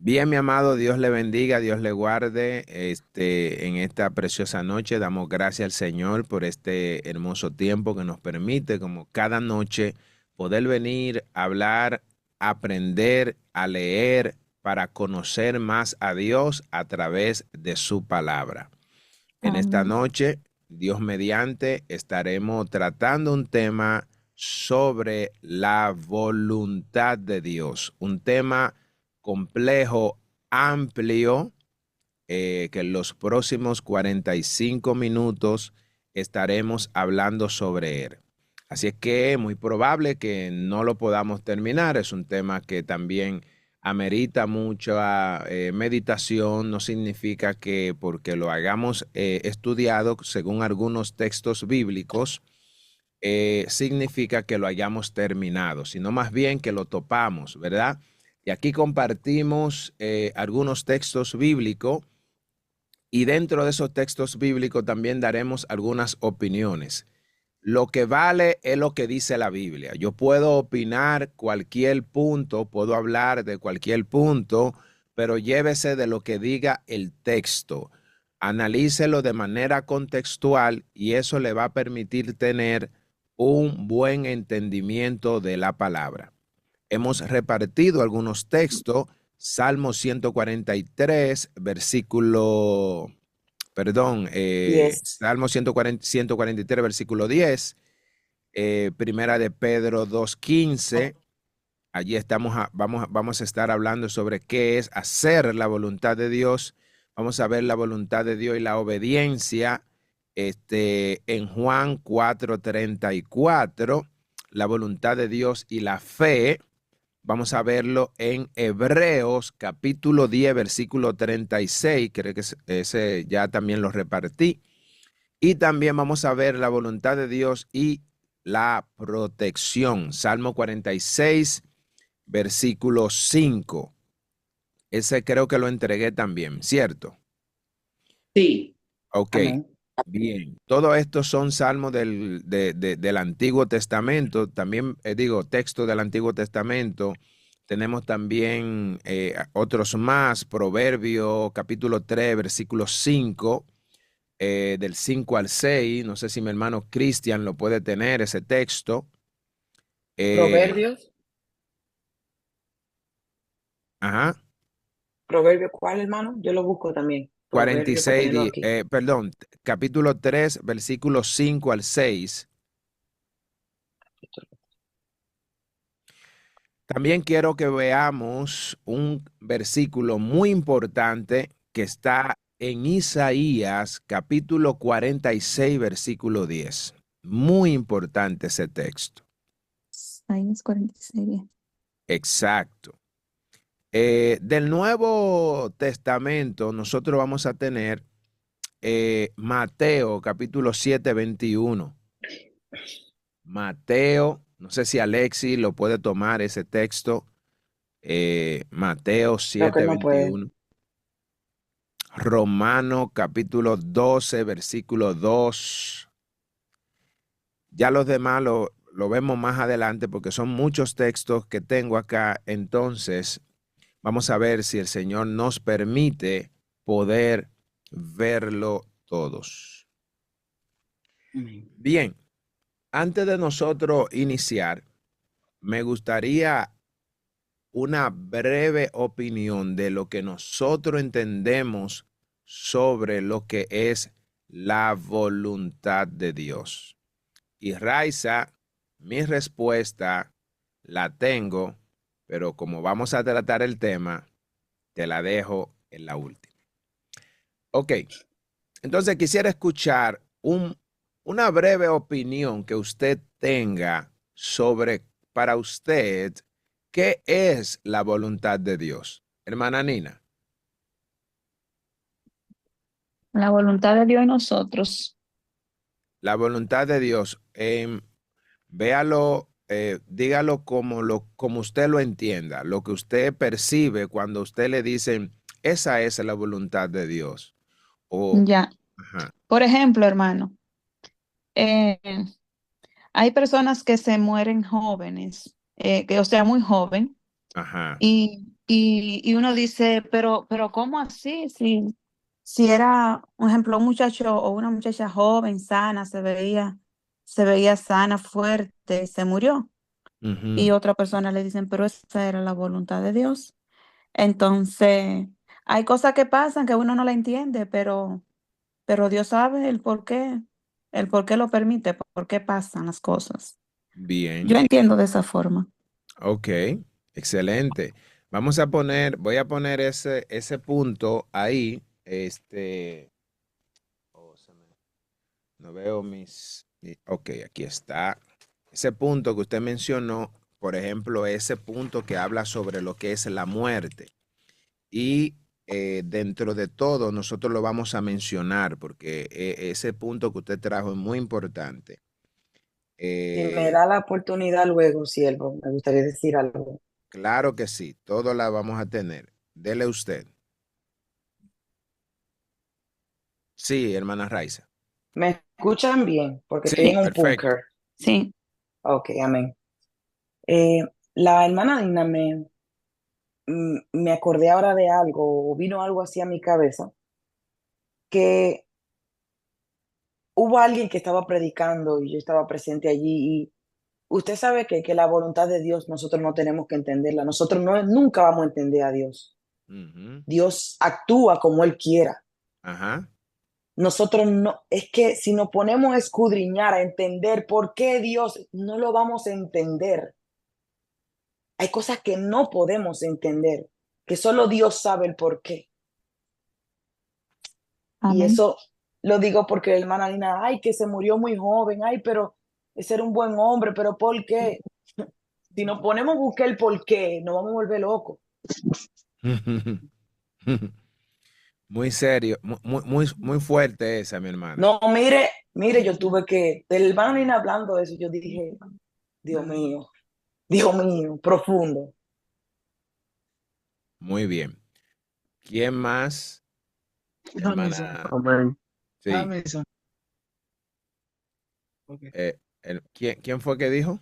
Bien, mi amado, Dios le bendiga, Dios le guarde. En esta preciosa noche damos gracias al Señor por este hermoso tiempo que nos permite, como cada noche, poder venir a hablar, a aprender, a leer, para conocer más a Dios a través de su palabra. En esta Amén. noche, Dios mediante, estaremos tratando un tema sobre la voluntad de Dios, un tema complejo, amplio, que en los próximos 45 minutos estaremos hablando sobre él. Así es que es muy probable que no lo podamos terminar. Es un tema que también amerita mucha meditación. No significa que porque lo hayamos estudiado según algunos textos bíblicos, significa que lo hayamos terminado, sino más bien que lo topamos, ¿verdad? Y aquí compartimos algunos textos bíblicos y dentro de esos textos bíblicos también daremos algunas opiniones. Lo que vale es lo que dice la Biblia. Yo puedo opinar cualquier punto, puedo hablar de cualquier punto, pero llévese de lo que diga el texto. Analícelo de manera contextual y eso le va a permitir tener un buen entendimiento de la palabra. Hemos repartido algunos textos. Salmo 143, Yes. Salmo 143, versículo 10, Primera de Pedro 2:15. Allí vamos a estar hablando sobre qué es hacer la voluntad de Dios. Vamos a ver la voluntad de Dios y la obediencia. En Juan 4:34, la voluntad de Dios y la fe. Vamos a verlo en Hebreos capítulo 10, versículo 36. Creo que ese ya también lo repartí. Y también vamos a ver la voluntad de Dios y la protección. Salmo 46, versículo 5. Ese creo que lo entregué también, ¿cierto? Sí. Ok, Amén. bien. Todos estos son salmos del Antiguo Testamento. También digo, texto del Antiguo Testamento. Tenemos también otros más, Proverbio capítulo 3, versículo 5, del 5 al 6. No sé si mi hermano Cristian lo puede tener, ese texto. Eh, Proverbios. ajá. Proverbio, ¿cuál, hermano? Yo lo busco también. Proverbio para 46, tenerlo aquí. perdón, capítulo 3, versículo 5 al 6. También quiero que veamos un versículo muy importante que está en Isaías capítulo 46, versículo 10. Muy importante ese texto. Isaías 46. Bien. Exacto. Del Nuevo Testamento nosotros vamos a tener Mateo capítulo 7, 21. Mateo, no sé si Alexi lo puede tomar ese texto. Mateo Creo que 7, él no puede. 21. Romano capítulo 12, versículo 2. Ya los demás lo vemos más adelante porque son muchos textos que tengo acá. Entonces, vamos a ver si el Señor nos permite poder verlo todos. Amén. Bien, antes de nosotros iniciar, me gustaría una breve opinión de lo que nosotros entendemos sobre lo que es la voluntad de Dios. Y Raiza, mi respuesta la tengo, pero como vamos a tratar el tema, te la dejo en la última. Ok, entonces quisiera escuchar una breve opinión que usted tenga sobre, para usted, qué es la voluntad de Dios. Hermana Nina, La voluntad de Dios en nosotros. la voluntad de Dios, véalo, dígalo como usted lo entienda, lo que usted percibe cuando usted le dicen, esa es la voluntad de Dios. O, Ya. ajá, Por ejemplo, hermano, eh, hay personas que se mueren jóvenes, o sea, muy joven, ajá, Y uno dice, pero ¿cómo así? Si era, por ejemplo, un muchacho o una muchacha joven, sana, se veía sana, fuerte, se murió. Y Ujú. otra persona le dicen, pero esa era la voluntad de Dios. Entonces, hay cosas que pasan que uno no la entiende, pero Dios sabe el por qué lo permite, por qué pasan las cosas. Yo Bien, entiendo de esa forma. ok, excelente. Voy a poner ese punto ahí. Oh, no veo ok, aquí está. Ese punto que usted mencionó, por ejemplo, ese punto que habla sobre lo que es la muerte. Y dentro de todo, nosotros lo vamos a mencionar porque ese punto que usted trajo es muy importante. Si me Eh, da la oportunidad luego, siervo, me gustaría decir algo. claro que sí, todo la vamos a tener. Dele usted. Sí, hermana Raiza. ¿Me escuchan bien? Porque estoy Sí, en un perfecto. búnker. Sí. Ok, amén. Eh, la hermana Dina me acordé ahora de algo, o vino algo así a mi cabeza, que hubo alguien que estaba predicando y yo estaba presente allí y usted sabe que la voluntad de Dios nosotros no tenemos que entenderla, nosotros no, nunca vamos a entender a Dios. Ujú. Dios actúa como Él quiera. Ajá. Nosotros no, es que si nos ponemos a escudriñar, a entender por qué Dios, no lo vamos a entender. Hay cosas que no podemos entender, que solo Dios sabe el por qué. Y Amén. eso lo digo porque la hermana Lina, ay, que se murió muy joven, ay, pero ese era un buen hombre, pero ¿por qué? Si nos ponemos a buscar el por qué, nos vamos a volver locos. Muy serio, muy fuerte esa, mi hermana. No, mire, yo tuve que, el hermano Lina hablando de eso, yo dije, Dios mío, profundo. Muy bien. ¿Quién más? Jamison. Hermana, Amén. sí. Jamison. Ok. ¿Quién fue que dijo?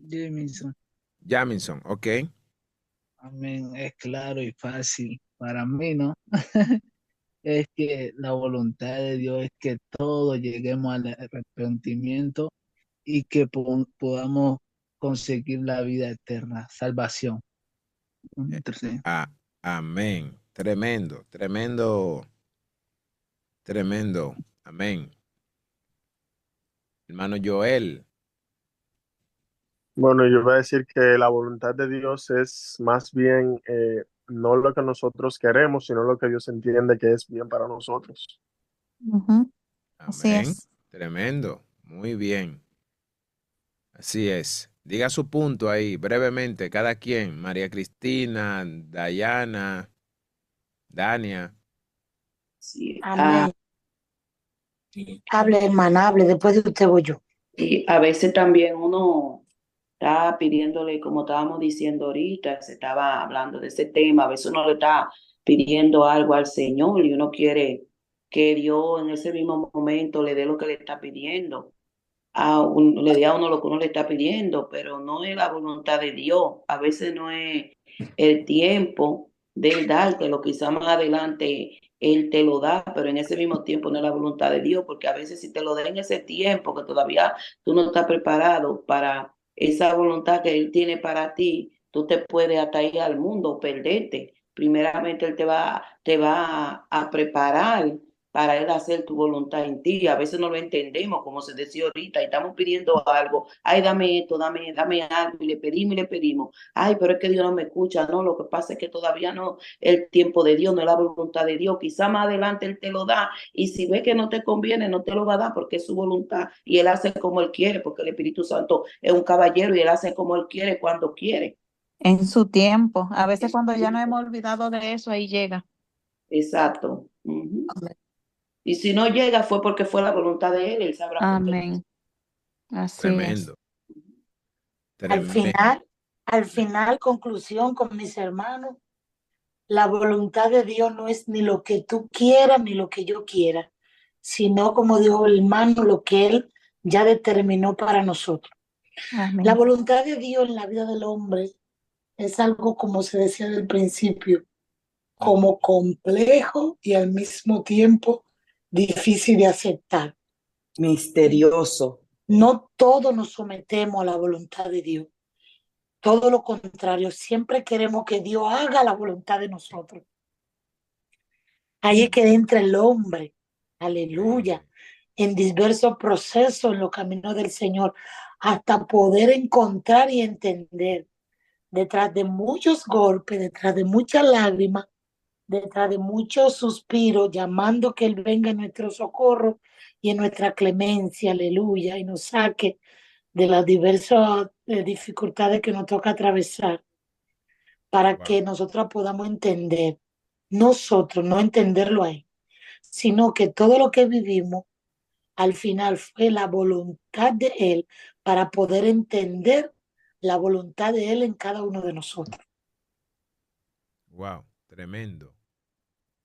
Jamison. Jamison, ok. Amén. Es claro y fácil para mí, ¿no? Es que la voluntad de Dios es que todos lleguemos al arrepentimiento y que podamos conseguir la vida eterna, salvación. Eh, Entonces, amén. Tremendo, tremendo, tremendo. Amén. Hermano Joel. Bueno, yo voy a decir que la voluntad de Dios es más bien no lo que nosotros queremos, sino lo que Dios entiende que es bien para nosotros. Ujú. Así Amén. es. Tremendo. Muy bien. Así es. Diga su punto ahí, brevemente, cada quien. María Cristina, Dayana, Dania. Sí, Amén. Hable, hermana, hable. Después de usted voy yo. y a veces también uno está pidiéndole, como estábamos diciendo ahorita, se estaba hablando de ese tema, a veces uno le está pidiendo algo al Señor y uno quiere que Dios en ese mismo momento le dé lo que le está pidiendo, le dé a uno lo que uno le está pidiendo, pero no es la voluntad de Dios, a veces no es el tiempo de él dártelo, quizá más adelante él te lo da, pero en ese mismo tiempo no es la voluntad de Dios, porque a veces si te lo da en ese tiempo que todavía tú no estás preparado para esa voluntad que él tiene para ti, tú te puedes hasta ir al mundo, perderte. Primeramente él te va a preparar para él hacer tu voluntad en ti. A veces no lo entendemos, como se decía ahorita, y estamos pidiendo algo. Ay, dame esto, dame algo, y le pedimos. Ay, pero es que Dios no me escucha. No, lo que pasa es que todavía no el tiempo de Dios, no es la voluntad de Dios. Quizá más adelante Él te lo da, y si ve que no te conviene, no te lo va a dar porque es su voluntad, y Él hace como Él quiere, porque el Espíritu Santo es un caballero y Él hace como Él quiere, cuando quiere. En su tiempo. A veces cuando ya nos hemos olvidado de eso, ahí llega. Exacto. Y si no llega fue porque fue la voluntad de Él sabrá por qué. Amén. Así es. Tremendo, Al tremendo. final, al final, conclusión con mis hermanos, la voluntad de Dios no es ni lo que tú quieras ni lo que yo quiera, sino como dijo el hermano, lo que Él ya determinó para nosotros. La Amén. voluntad de Dios en la vida del hombre Es algo, como se decía del principio, Mm, como complejo y al mismo tiempo difícil de aceptar. Misterioso. No todos nos sometemos a la voluntad de Dios. Todo lo contrario, siempre queremos que Dios haga la voluntad de nosotros. Ahí es que entra el hombre, aleluya, en diversos procesos en los caminos del Señor, hasta poder encontrar y entender, detrás de muchos golpes, detrás de muchas lágrimas, detrás de muchos suspiros, llamando que Él venga en nuestro socorro y en nuestra clemencia, aleluya, y nos saque de las diversas dificultades que nos toca atravesar, para wow, que nosotros podamos entender, nosotros no entenderlo ahí, sino que todo lo que vivimos al final fue la voluntad de Él para poder entender la voluntad de Él en cada uno de nosotros. wow, tremendo,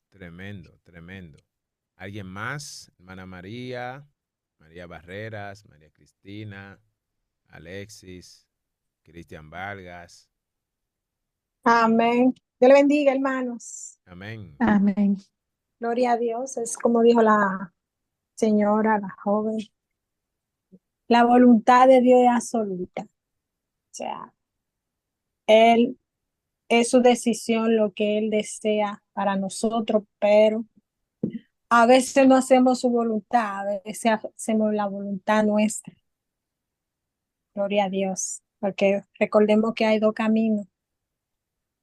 tremendo, tremendo. ¿Alguien más? Hermana María, María Barreras, María Cristina, Alexis, Cristian Vargas. Amén. Dios le bendiga, hermanos. Amén. Amén. Gloria a Dios. Es como dijo la señora, la joven. La voluntad de Dios es absoluta. O sea, Él es su decisión lo que Él desea para nosotros, pero a veces no hacemos su voluntad, a veces hacemos la voluntad nuestra. Gloria a Dios. Porque recordemos que hay dos caminos.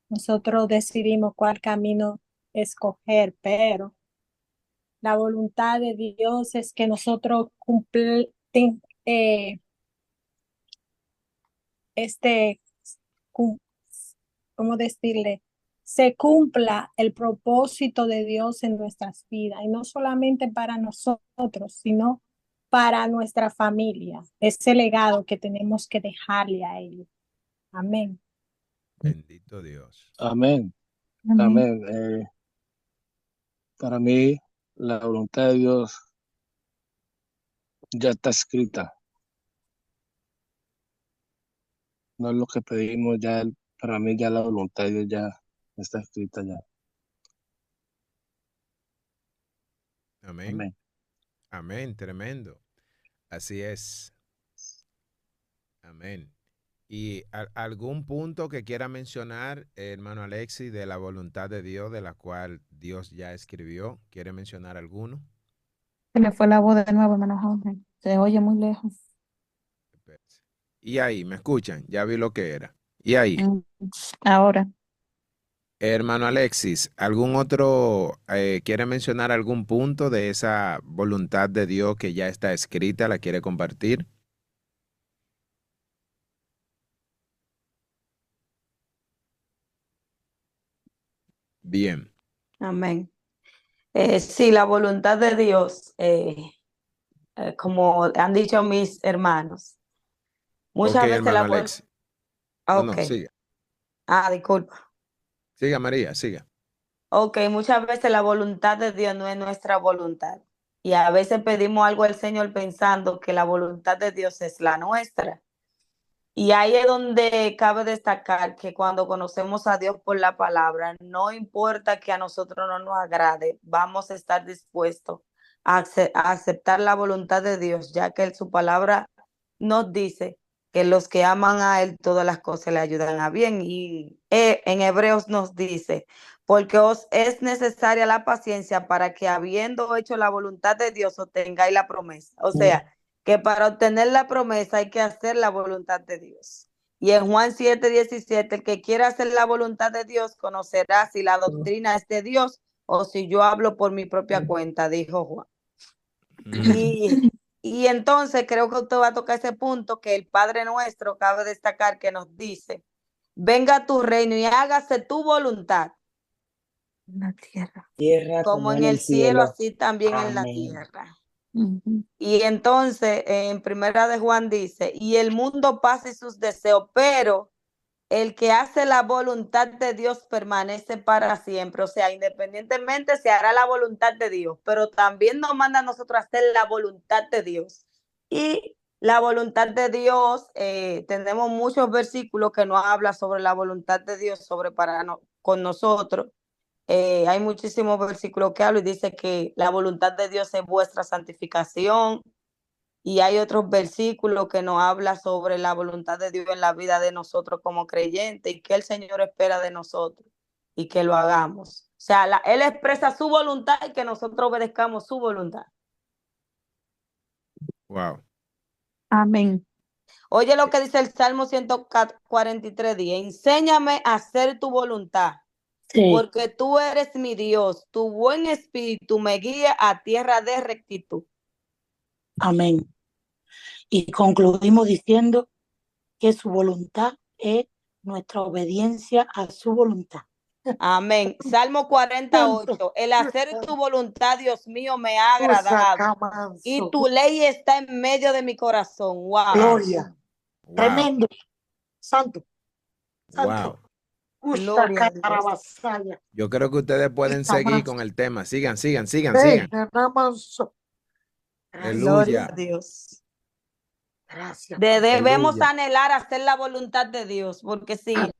Nosotros decidimos cuál camino escoger, pero la voluntad de Dios es que nosotros eh, este, cum- ¿cómo decirle? Se cumpla el propósito de Dios en nuestras vidas, y no solamente para nosotros, sino para nuestra familia, ese legado que tenemos que dejarle a ellos. Amén. Bendito Dios. Amén, Amén. amén. Para mí, la voluntad de Dios ya está escrita. No es lo que pedimos, ya para mí ya la voluntad de Dios ya está escrita ya. Amén. Amén. Amén, tremendo. Así es. Amén. ¿Y algún punto que quiera mencionar, hermano Alexis, de la voluntad de Dios, de la cual Dios ya escribió? ¿Quiere mencionar alguno? Se le fue la voz de nuevo, hermano Jorge. Se oye muy lejos. Espérese. Y ahí, ¿me escuchan? Ya vi lo que era. Y ahí, Mm, Ahora, hermano Alexis, ¿algún otro quiere mencionar algún punto de esa voluntad de Dios que ya está escrita? ¿La quiere compartir? Bien. Amén. Sí, la voluntad de Dios, como han dicho mis hermanos, Ok, muchas veces hermano la voluntad... Alexis. No, Ok. no, siga. Disculpa. Siga, María, siga. Ok, muchas veces la voluntad de Dios no es nuestra voluntad. Y a veces pedimos algo al Señor pensando que la voluntad de Dios es la nuestra. Y ahí es donde cabe destacar que cuando conocemos a Dios por la palabra, no importa que a nosotros no nos agrade, vamos a estar dispuestos a aceptar la voluntad de Dios, ya que su palabra nos dice que los que aman a Él, todas las cosas le ayudan a bien. Y en Hebreos nos dice, porque os es necesaria la paciencia para que habiendo hecho la voluntad de Dios, obtengáis la promesa. O sea, que para obtener la promesa hay que hacer la voluntad de Dios. Y en Juan 7:17, el que quiera hacer la voluntad de Dios conocerá si la doctrina es de Dios o si yo hablo por mi propia cuenta, dijo Juan. Y entonces creo que usted va a tocar ese punto que el Padre nuestro cabe destacar que nos dice, venga tu reino y hágase tu voluntad, en la tierra. Tierra como como en en el el cielo, cielo. así también en la Amén. tierra. Ujú. Y entonces en primera de Juan dice, y el mundo pasa y sus deseos, pero el que hace la voluntad de Dios permanece para siempre. O sea, independientemente se hará la voluntad de Dios, pero también nos manda a nosotros a hacer la voluntad de Dios. Y La voluntad de Dios, tenemos muchos versículos que nos hablan sobre la voluntad de Dios sobre con nosotros. Hay muchísimos versículos que hablan y dice que la voluntad de Dios es vuestra santificación. Y hay otros versículos que nos habla sobre la voluntad de Dios en la vida de nosotros como creyentes y que el Señor espera de nosotros y que lo hagamos. O sea, Él expresa su voluntad y que nosotros obedezcamos su voluntad. Wow. Amén. Oye lo que dice el Salmo 143, 10. Enséñame a hacer tu voluntad, Sí, porque tú eres mi Dios. Tu buen espíritu me guía a tierra de rectitud. amén. Y concluimos diciendo que su voluntad es nuestra obediencia a su voluntad. Amén. Salmo Santo, 48. El hacer tu voluntad, Dios mío, me ha agradado. Y Usacamanso. tu ley está en medio de mi corazón. Wow. Gloria. Wow. Tremendo. Santo. Wow. Santo. Gloria a Dios. Usacatarabasaya. Yo creo que ustedes pueden seguir Itamanso. con el tema. Sigan, sigan, sigan, Ey, sigan. Nanamanso. Gracias. Gloria a Aleluya. Dios. Gracias. Debemos Aleluya. anhelar hacer la voluntad de Dios, porque si Amén.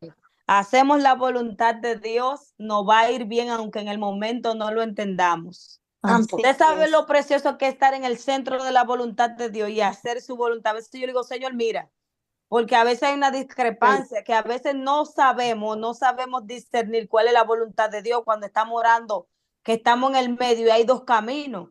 hacemos la voluntad de Dios, nos va a ir bien, aunque en el momento no lo entendamos. Santo. Usted sabe lo precioso que es estar en el centro de la voluntad de Dios y hacer su voluntad. A veces yo le digo, Señor, mira, porque a veces hay una discrepancia, que a veces no sabemos discernir cuál es la voluntad de Dios cuando estamos orando, que estamos en el medio y hay dos caminos.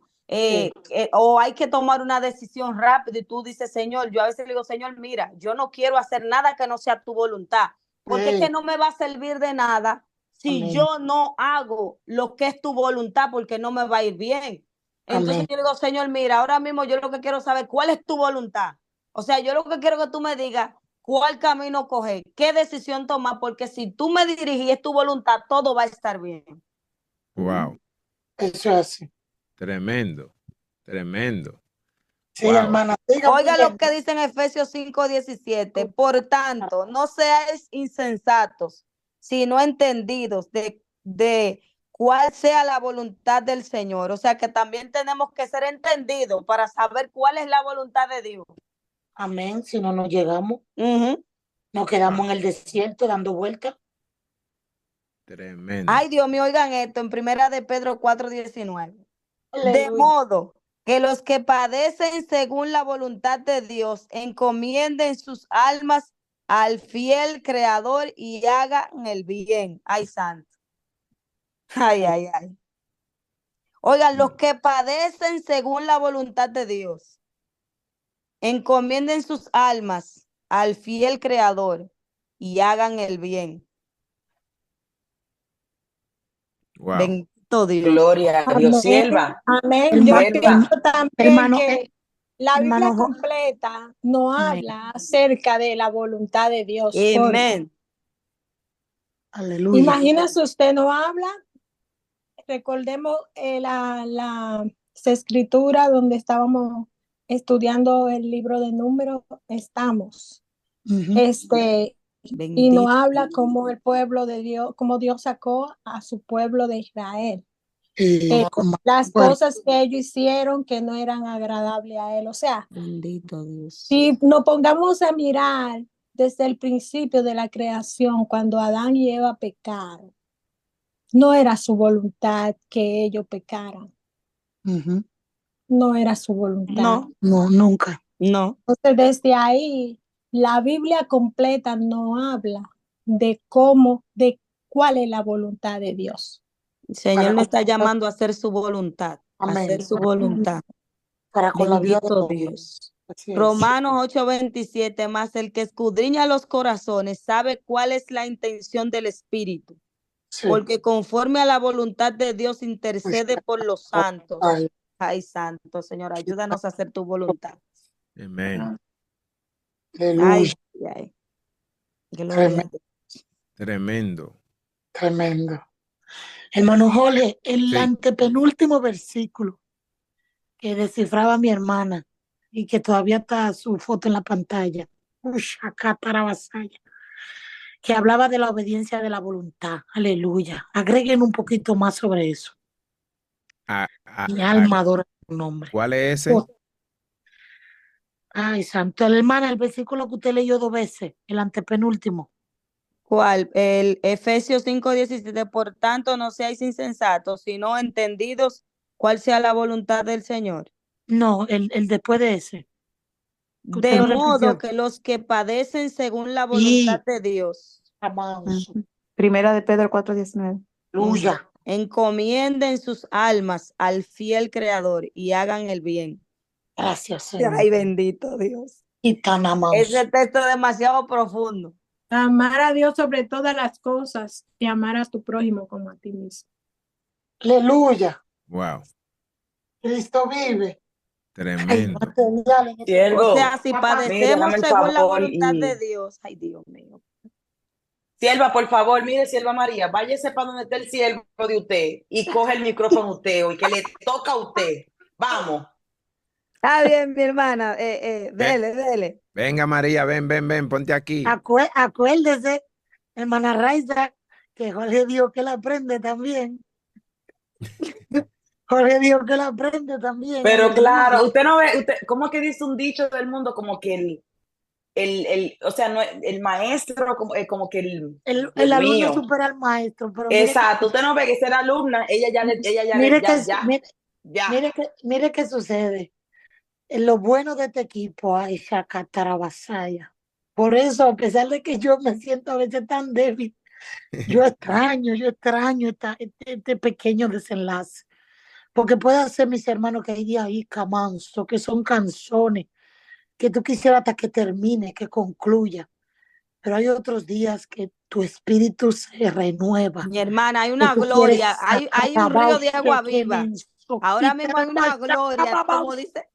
O hay que tomar una decisión rápida y tú dices, Señor, yo a veces le digo, Señor, mira, yo no quiero hacer nada que no sea tu voluntad, porque es que no me va a servir de nada si Amén. yo no hago lo que es tu voluntad, porque no me va a ir bien. Entonces Amén. yo le digo, Señor, mira, ahora mismo yo lo que quiero saber cuál es tu voluntad. O sea, yo lo que quiero que tú me digas cuál camino coger, qué decisión tomar, porque si tú me diriges y es tu voluntad, todo va a estar bien. Wow. Eso es así. Tremendo. Tremendo. Sí, Wow. hermana. Siga Oiga lo fluyendo. que dice en Efesios 5:17. Por tanto, no seáis insensatos, sino entendidos de cuál sea la voluntad del Señor. O sea que también tenemos que ser entendidos para saber cuál es la voluntad de Dios. Amén. Si no nos llegamos, Ujú. nos quedamos en el desierto dando vueltas. Tremendo. Ay, Dios mío, oigan esto en Primera de Pedro 4:19. De Aleluya. modo que los que padecen según la voluntad de Dios encomienden sus almas al fiel Creador y hagan el bien. Ay, santo. Ay, ay, ay. Oigan, los que padecen según la voluntad de Dios encomienden sus almas al fiel Creador y hagan el bien. Wow. Bendito Dios. Gloria a Dios, Amén. sierva. Amén. Yo Hermano, Sierva. pienso también hermano, que la Biblia hermano, completa no amén. habla acerca de la voluntad de Dios. Porque Amén. Aleluya. imagínese usted no habla. Recordemos la escritura donde estábamos estudiando el libro de Números. Estamos. Ujú. Y no Bendito. habla como el pueblo de Dios, como Dios sacó a su pueblo de Israel. Las Bueno, cosas que ellos hicieron que no eran agradables a él. O sea, Bendito Dios. si nos pongamos a mirar desde el principio de la creación, cuando Adán y Eva pecaron, no era su voluntad que ellos pecaran, ujú. no era su voluntad. No, No, nunca. no. Entonces, desde ahí, la Biblia completa no habla de cómo, de cuál es la voluntad de Dios. El Señor Para nos está con- llamando a hacer su voluntad, a Amén. hacer su voluntad. Para con la vida de Bendito todos. Dios. Así es. Romanos 8:27, más el que escudriña los corazones sabe cuál es la intención del Espíritu, Sí. porque conforme a la voluntad de Dios intercede por los santos. Ay, Ay, santo Señor, ayúdanos a hacer tu voluntad. Amén. Ay, aleluya. ay. Gloria a Tremendo. Dios. Tremendo. Tremendo. Hermano Jorge, el Sí. antepenúltimo versículo que descifraba mi hermana y que todavía está su foto en la pantalla, Ushakatarabasaya, que hablaba de la obediencia de la voluntad. Aleluya. Agreguen un poquito más sobre eso. Ah, Mi alma adora tu nombre. ¿cuál es ese? Ay, santo. La hermana, el versículo que usted leyó 2 veces, el antepenúltimo. ¿Cuál? El Efesios 5:17. Por tanto, no seáis insensatos, sino entendidos cuál sea la voluntad del Señor. No, el después de ese, que usted De lo modo repitió. que los que padecen según la voluntad Y de Dios amanso. Primera de Pedro 4:19. Aleluya. encomienden sus almas al fiel Creador y hagan el bien. Gracias, Señor. Ay, bendito Dios. Y tan amanso. Ese texto es demasiado profundo. Amar a Dios sobre todas las cosas y amar a tu prójimo como a ti mismo. Aleluya. Wow, Cristo vive. Hay tremendo. material en este Siervo, O sea, si Papá, mire, padecemos hágame el según la favor voluntad de y... Dios, ay Dios mío. Sierva, por favor, mire, sierva María, váyase para donde está el siervo de usted y coge el micrófono usted hoy, que le toca a usted. Vamos. Está bien, mi hermana, Ve- dele. Venga, María, ven, ponte aquí. Acuérdese, hermana Raiza, que Jorge dijo que la aprende también. Jorge dijo que la aprende también. Pero aleluya. claro, usted no ve, usted, ¿cómo es que dice un dicho del mundo? Como que o sea, no, el maestro, como que El Dios alumno mío. supera al maestro, pero mire Exacto, usted no ve que ser alumna, ella ya, mire qué sucede. En lo bueno de este equipo hay Shakatarabasaya. Por eso, a pesar de que yo me siento a veces tan débil, yo extraño este pequeño desenlace. Porque puede ser, mis hermanos, que hay días ahí camanso, que son canciones, que tú quisieras hasta que termine, que concluya. Pero hay otros días que tu espíritu se renueva, Mi hermana, hay que una tú quieres gloria, hay un río de agua viva. Ahora mismo hay una gloria, como dice,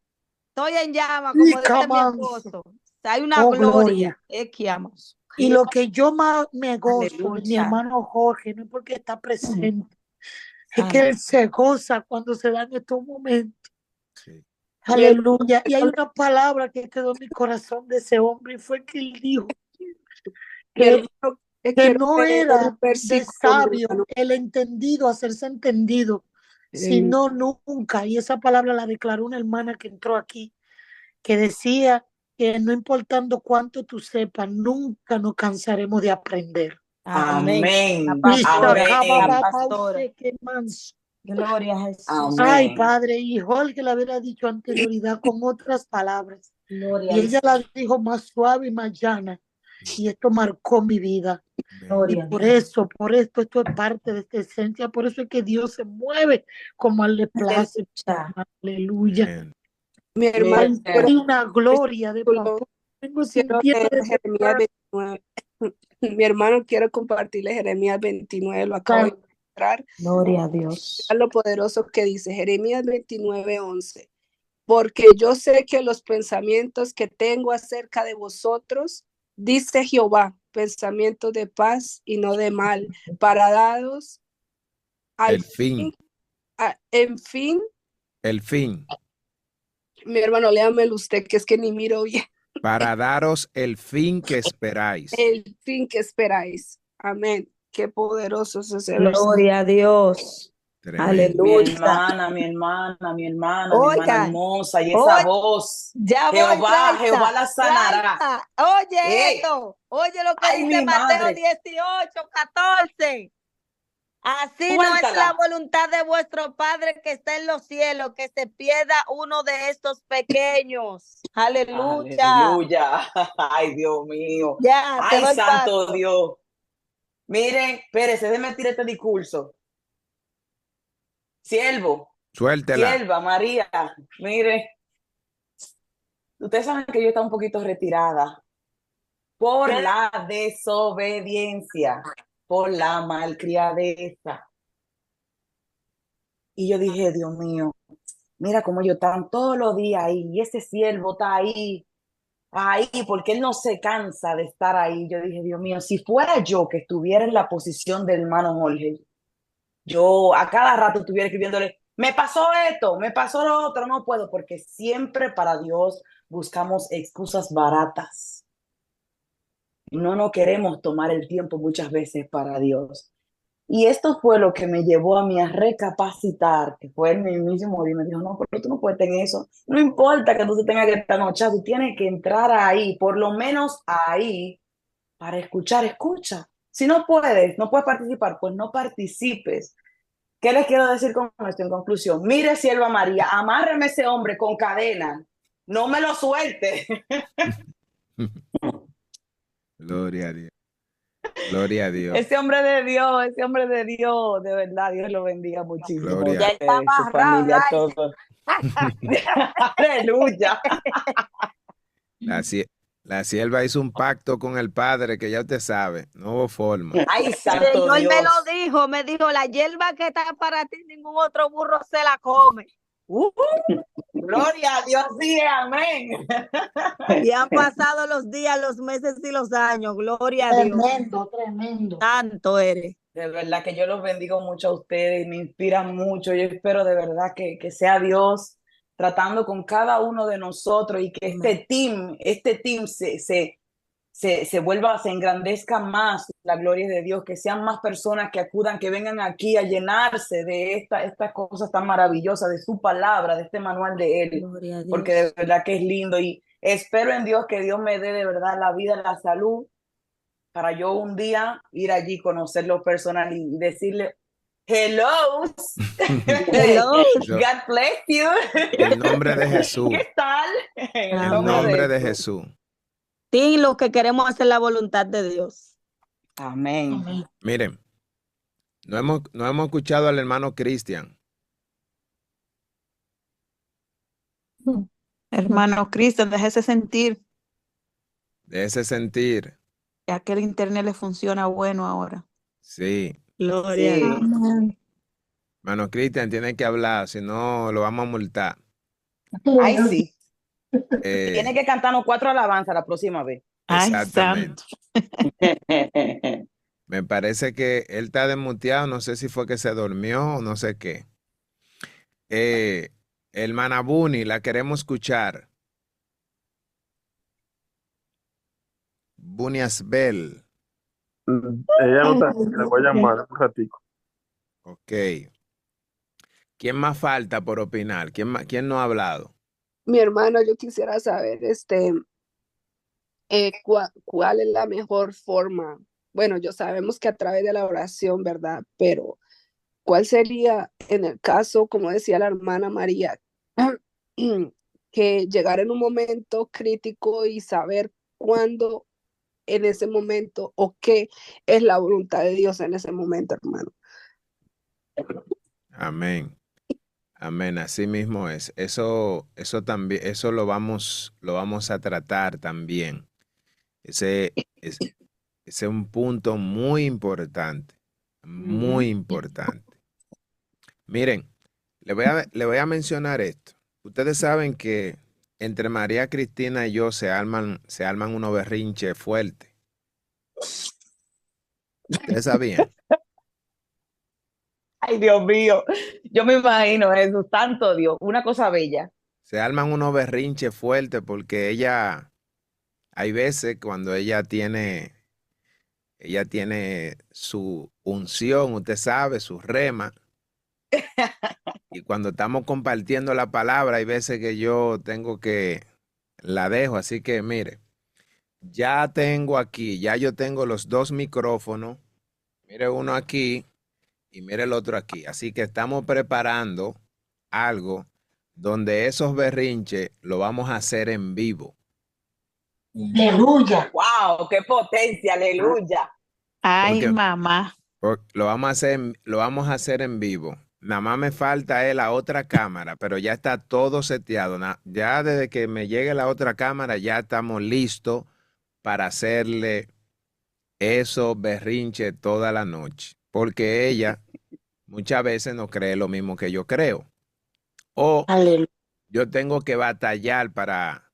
estoy en llama, como dice mi esposo. Hay una Oh, gloria. gloria. Que amamos. Y lo que yo más me gozo de mi Aleluya. hermano Jorge, no es porque está presente, es que él se goza cuando se dan estos momentos. Sí. Aleluya. Y hay una palabra que quedó en mi corazón de ese hombre, y fue que él dijo que no era de sabio el entendido hacerse entendido, sino nunca. Y esa palabra la declaró una hermana que entró aquí, que decía que no importando cuánto tú sepas, nunca nos cansaremos de aprender. Amén. La Y pastora, Amén. la pastora. qué manso. Gloria a Jesús. Ay, Amén. Padre, y Jorge le hubiera dicho anterioridad con otras palabras. Gloria Y a ella Jesús. la dijo más suave y más llana. Y esto marcó mi vida. Y Gloria a por Dios. esto es parte de esta esencia. Por eso es que Dios se mueve como a él le place. Aleluya. Amén. Mi hermano, quiero, Hay una gloria de papá. Vengo quiero sintiendo leer desde Jeremías 29. Mi hermano, quiero compartirle Jeremías 29, lo acabo de encontrar. Gloria a Dios. Lo poderoso que dice Jeremías 29:11. Porque yo sé que los pensamientos que tengo acerca de vosotros, dice Jehová, pensamientos de paz y no de mal, para daros El fin. En fin. El fin. Mi hermano, léamelo usted, que es que ni miro bien. Para daros el fin que esperáis. El fin que esperáis. Amén. Qué poderoso es ese Gloria a Dios. Tremendo. Aleluya. Mi hermana hermosa, y esa voz. Ya voy, Jehová la sanará. Raiza. Oye esto, oye lo que Ay, dice mi Mateo madre. 18:14. Así no es la voluntad de vuestro Padre que está en los cielos, que se pierda uno de estos pequeños. Aleluya. Aleluya. Ay, Dios mío. Ya, te Ay, doy santo paso. Dios. Miren, espérese, déjeme tirar este discurso. Siervo. Suéltela. Sierva, María. Mire. Ustedes saben que yo estaba un poquito retirada por la desobediencia, por la malcriadeza. Y yo dije, Dios mío, mira cómo ellos están todos los días ahí, y ese siervo está ahí, porque él no se cansa de estar ahí. Yo dije, Dios mío, si fuera yo que estuviera en la posición del hermano Jorge, yo a cada rato estuviera escribiéndole, me pasó esto, me pasó lo otro, no puedo, porque siempre para Dios buscamos excusas baratas. No nos queremos tomar el tiempo muchas veces para Dios. Y esto fue lo que me llevó a mí a recapacitar, que fue el mismísimo Dios. Me dijo, no, pero tú no puedes tener eso. No importa que tú te tengas que estar nochado, tú tienes que entrar ahí, por lo menos ahí, para escuchar. Escucha. Si no puedes, no puedes participar, pues no participes. ¿Qué les quiero decir con esto en conclusión? Mire, sierva María, amárreme ese hombre con cadena. No me lo suelte. Gloria a Dios. Gloria a Dios. Ese hombre de Dios, de verdad, Dios lo bendiga muchísimo. Gloria. Ya está Su amarrado, familia, ay. todo. Aleluya. La sierva hizo un pacto con el Padre que ya usted sabe. No hubo forma. Ay, El santo Señor me lo Dios. dijo, me dijo, la hierba que está para ti, ningún otro burro se la come. Gloria a Dios, sí, amén. Y han pasado los días, los meses y los años. Gloria a Dios. Tremendo, tremendo. Tanto eres. De verdad que yo los bendigo mucho a ustedes, me inspiran mucho. Yo espero de verdad que sea Dios tratando con cada uno de nosotros y que este team se vuelva, se engrandezca más la gloria de Dios, que sean más personas que acudan, que vengan aquí a llenarse de estas cosas tan maravillosas, de su palabra, de este manual de Él, Gloria a Dios. porque de verdad que es lindo y espero en Dios que Dios me dé de verdad la vida, la salud, para yo un día ir allí, conocerlo personal y decirle, hello, Hello. God bless you. En el nombre de Jesús. ¿Qué tal? En En el el Amén. nombre de Jesús. Jesús. Sí, los que queremos hacer la voluntad de Dios. Amén. Amén. Miren, no hemos escuchado al hermano Cristian. Hermano Cristian, déjese sentir De ese sentir. que aquel internet le funciona bueno ahora. Sí. Gloria a Sí. Dios. Amén. Hermano Cristian tiene que hablar, si no lo vamos a multar. Ay, sí. Eh, Tiene que cantarnos 4 alabanzas la próxima vez. Ay, Exactamente. santo. Me parece que él está desmuteado, no sé si fue que se durmió o no sé qué. Hermana Buni, la queremos escuchar. Buni Asbel. Ella no está, le voy a llamar un ratico. Ok. ¿Quién más falta por opinar? ¿Quién no ha hablado? Mi hermano, yo quisiera saber, cuál es la mejor forma. Bueno, yo sabemos que a través de la oración, ¿verdad? Pero, ¿cuál sería en el caso, como decía la hermana María, que llegar en un momento crítico y saber cuándo en ese momento o qué es la voluntad de Dios en ese momento, hermano? Amén. Amén, así mismo es. Eso también, eso lo vamos a tratar también. Ese es un punto muy importante, muy importante. Miren, le voy a mencionar esto. Ustedes saben que entre María Cristina y yo se arman unos berrinches fuertes. ¿Ustedes sabían? Ay, Dios mío. Yo me imagino eso. Tanto Dios. Una cosa bella. Se arman unos berrinches fuertes porque hay veces cuando ella tiene su unción, usted sabe, su rema. Y cuando estamos compartiendo la palabra, hay veces que yo la dejo. Así que mire, ya yo tengo los 2 micrófonos. Mire uno aquí y mire el otro aquí. Así que estamos preparando algo donde esos berrinches lo vamos a hacer en vivo. Aleluya. ¡Wow! ¡Qué potencia! ¡Aleluya! Ay, Porque mamá. lo vamos a hacer en vivo. Nada más me falta la otra cámara, pero ya está todo seteado. Ya desde que me llegue la otra cámara, ya estamos listos para hacerle esos berrinches toda la noche. Porque ella muchas veces no cree lo mismo que yo creo. O Aleluya. yo tengo que batallar para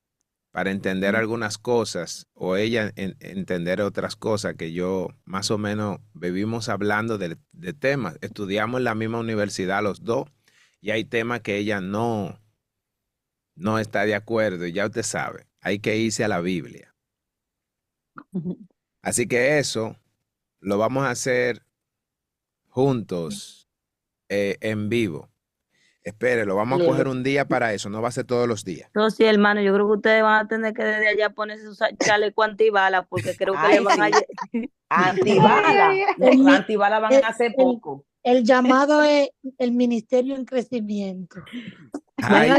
entender algunas cosas o ella entender otras cosas que yo más o menos vivimos hablando de temas. Estudiamos en la misma universidad los dos y hay temas que ella no está de acuerdo y ya usted sabe, hay que irse a la Biblia. Así que eso lo vamos a hacer juntos en vivo. Espere, lo vamos a coger un día para eso, no va a ser todos los días. No, sí, hermano, yo creo que ustedes van a tener que desde allá ponerse sus chalecos antibalas porque creo que le Ay, van a... sí. Antibala. No, El, mi- antibala van a hacer el, poco. el llamado es el ministerio en crecimiento. Ay,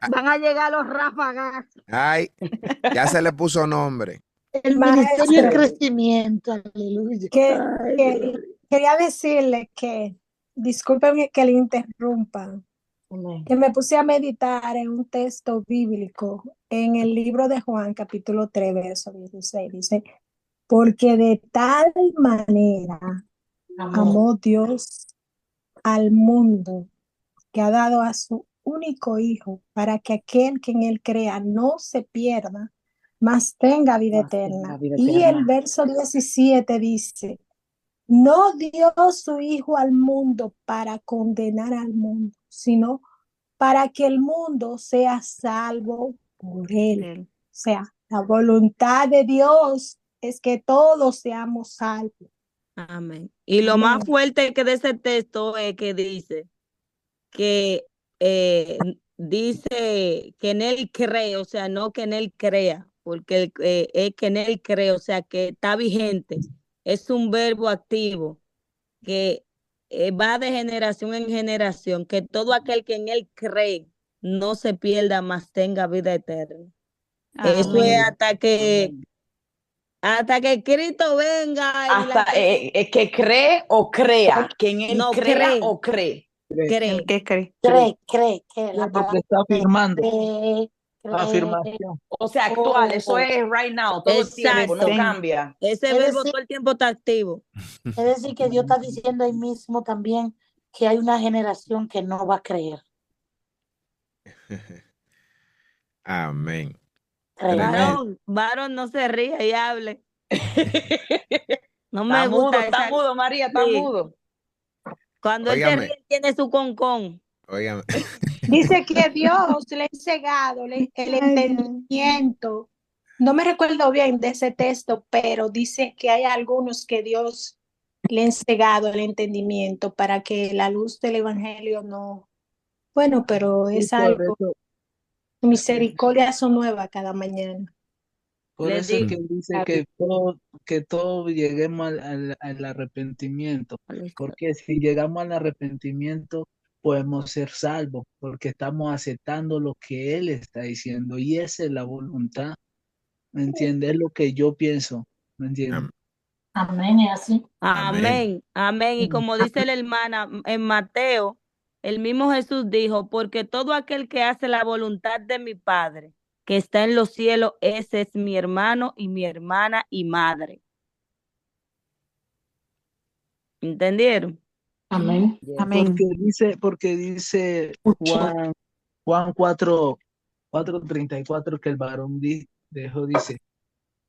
Van a llegar los ráfagas. ay, ya se le puso nombre. El ministerio en Maestro, crecimiento, aleluya. que, Ay, que gloria. quería decirle que, discúlpeme que le interrumpa, que me puse a meditar en un texto bíblico en el libro de Juan, capítulo 3, verso 16. Dice, porque de tal manera Amor. amó Dios al mundo que ha dado a su único Hijo para que aquel que en él crea no se pierda, mas tenga vida Mas tenga eterna. vida Y eterna. el verso 17 dice, no dio su Hijo al mundo para condenar al mundo, sino para que el mundo sea salvo por él. O sea, la voluntad de Dios es que todos seamos salvos. Amén. Y lo Amén. más fuerte que de ese texto es que que dice que en él cree, o sea, no que en él crea, porque es que en él cree, o sea, que está vigente. Es un verbo activo que va de generación en generación, que todo aquel que en él cree no se pierda, mas tenga vida eterna. Eso es Amén. hasta que Cristo venga y Hasta que cree o crea. Que en él no crea cree, o cree. El que cree. Cree, la Porque palabra está afirmando. cree, Afirmación. O sea, actual. Eso es right now. Todo el tiempo. No exacto. cambia. Ese Es verbo decir, todo el tiempo está activo. es decir, que Dios está diciendo ahí mismo también que hay una generación que no va a creer. Amén. Creer. Tremendo. Varón, no se ríe y hable. No me Está mudo, gusta está esa. mudo, María, está Sí. mudo. Cuando él se Óigame, ríe, tiene su concón. óigame. Dice que Dios le ha cegado el entendimiento. No me recuerdo bien de ese texto, pero dice que hay algunos que Dios le ha cegado el entendimiento para que la luz del evangelio no. Bueno, pero Y es algo. eso, Misericordia son nuevas cada mañana. por Les eso es digo. que dice que todos lleguemos al arrepentimiento. Porque si llegamos al arrepentimiento, podemos ser salvos, porque estamos aceptando lo que Él está diciendo. Y esa es la voluntad. ¿Me entiendes? Es lo que yo pienso. ¿Me entiendes? Amén, es así. Amén, amén. Y como dice la hermana en Mateo, el mismo Jesús dijo, porque todo aquel que hace la voluntad de mi Padre, que está en los cielos, ese es mi hermano y mi hermana y madre. ¿Entendieron? Amén. Amén. Porque dice Juan 4:34 que el varón dice,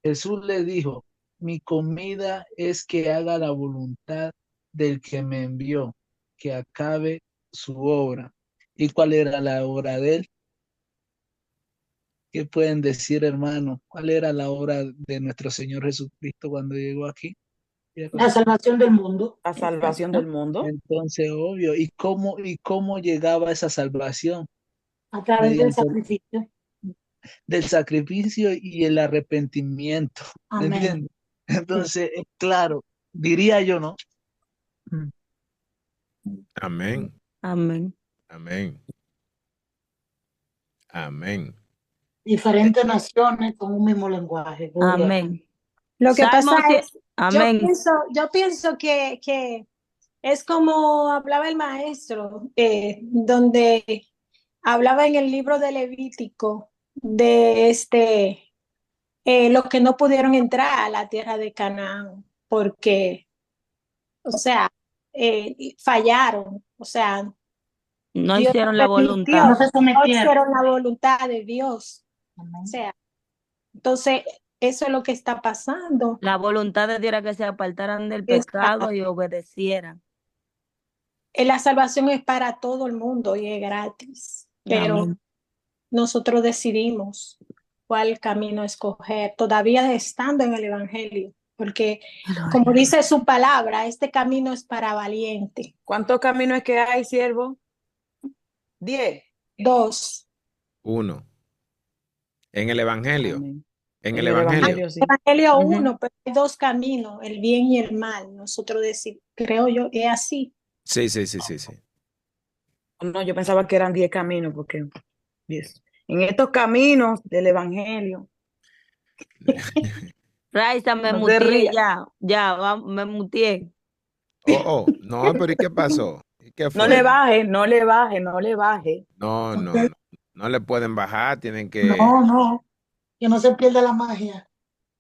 Jesús le dijo, mi comida es que haga la voluntad del que me envió, que acabe su obra. ¿Y cuál era la obra de él? ¿Qué pueden decir, hermano? ¿Cuál era la obra de nuestro Señor Jesucristo cuando llegó aquí? La salvación del mundo. La salvación del mundo. Entonces, obvio, ¿y cómo llegaba esa salvación? A través del Mediante sacrificio. del sacrificio y el arrepentimiento. ¿Me Amén. entiendes? Entonces, es claro, diría yo, ¿no? Amén. Amén. Amén. Amén. Diferentes naciones con un mismo lenguaje. Gloria a Dios. Amén. Lo que Salmo pasa cien- es, Amén. yo pienso que es como hablaba el maestro, donde hablaba en el libro de Levítico de los que no pudieron entrar a la tierra de Canaán porque, o sea, fallaron, o sea, No Dios hicieron la permitió, voluntad. No se no sometieron. hicieron la voluntad de Dios, Amén. o sea, entonces eso es lo que está pasando. La voluntad de Dios era que se apartaran del Esta- pecado y obedecieran. La salvación es para todo el mundo y es gratis, pero Amén. nosotros decidimos cuál camino escoger, todavía estando en el Evangelio. porque como dice su palabra, este camino es para valiente. ¿Cuántos caminos es que hay, siervo? 10. 2. 1. En el Evangelio. Amén. En En el el Evangelio. Evangelio, sí. Evangelio Ujú. 1, pero hay 2 caminos, el bien y el mal. Nosotros decimos, creo yo, es así. Sí. No, yo pensaba que eran 10 caminos, porque 10. En estos caminos del Evangelio. Raiza, me No te muteé rías. me muteé. No, pero ¿y qué pasó? ¿Y qué No le fue? baje, no le baje, no le baje. No le pueden bajar, tienen que, No, que no se pierda la magia.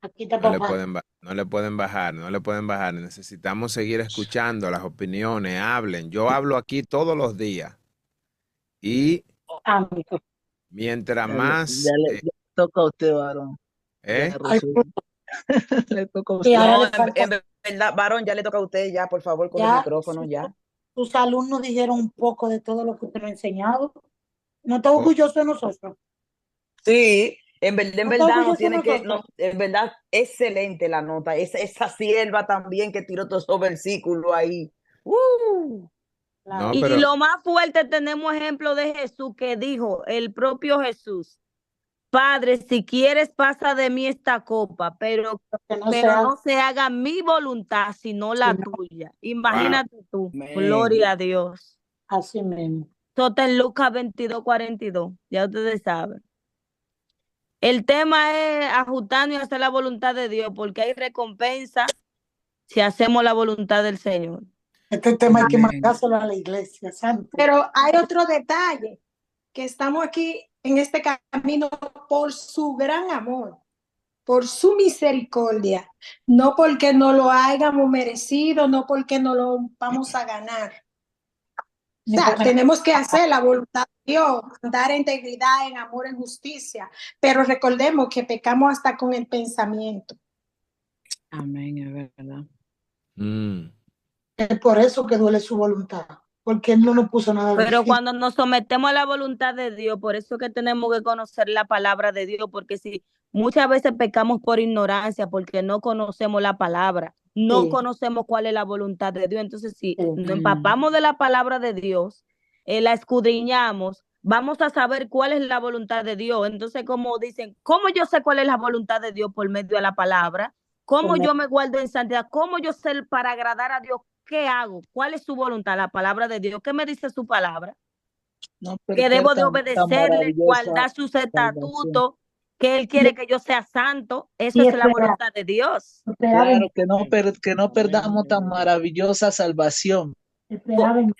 Aquí está no le papá. no le pueden bajar. Necesitamos seguir escuchando las opiniones, hablen. Yo hablo aquí todos los días y Amén. mientras Ya más, le toca a usted, varón. Ya, ¿eh? Ay, Rosario. Le toca a y usted. ahora No, le falta, en verdad, varón, ya le toca a usted, ya, por favor, con el ya micrófono, ya. sus alumnos dijeron un poco de todo lo que usted nos ha enseñado. ¿No está Oh, orgulloso de nosotros? Sí, en ¿No está verdad, no orgulloso de tiene que, nosotros? no, en verdad, excelente la nota. Esa sierva también que tiró todos esos versículos ahí. no, Claro. Y pero lo más fuerte, tenemos ejemplo de Jesús que dijo, el propio Jesús, Padre, si quieres pasa de mí esta copa, Que no pero sea, no se haga mi voluntad, sino la sino tuya. wow. Imagínate tú, Amén. gloria a Dios. así mismo. Eso está en Lucas 22:42, ya ustedes saben. El tema es ajustarnos y hacer la voluntad de Dios, porque hay recompensa si hacemos la voluntad del Señor. Este tema hay que Amén. mandárselo a la iglesia, santo. Pero hay otro detalle, que estamos aquí en este camino por su gran amor, por su misericordia, no porque no lo hayamos merecido, no porque no lo vamos a ganar. O Ni sea, porque tenemos que hacer la voluntad de Dios, andar en integridad, en amor, en justicia, pero recordemos que pecamos hasta con el pensamiento. Amén, es verdad. Mm. es por eso que duele su voluntad, porque Él no nos puso nada Pero difícil. cuando nos sometemos a la voluntad de Dios, por eso es que tenemos que conocer la palabra de Dios, porque si muchas veces pecamos por ignorancia, porque no conocemos la palabra, no Sí, conocemos cuál es la voluntad de Dios. Entonces, si sí. nos empapamos de la palabra de Dios, la escudriñamos, vamos a saber cuál es la voluntad de Dios. Entonces, como dicen, ¿cómo yo sé cuál es la voluntad de Dios por medio de la palabra? ¿Cómo yo me guardo en santidad? ¿Cómo yo sé para agradar a Dios? ¿Qué hago? ¿Cuál es su voluntad? La palabra de Dios. ¿Qué me dice su palabra? No, pero Que qué debo de tan obedecerle, maravillosa guardar sus salvación. estatutos, que Él quiere que yo sea santo. Esa Y es la esperar, voluntad de Dios. esperar Claro, en, que no perdamos tan maravillosa salvación. esperar en,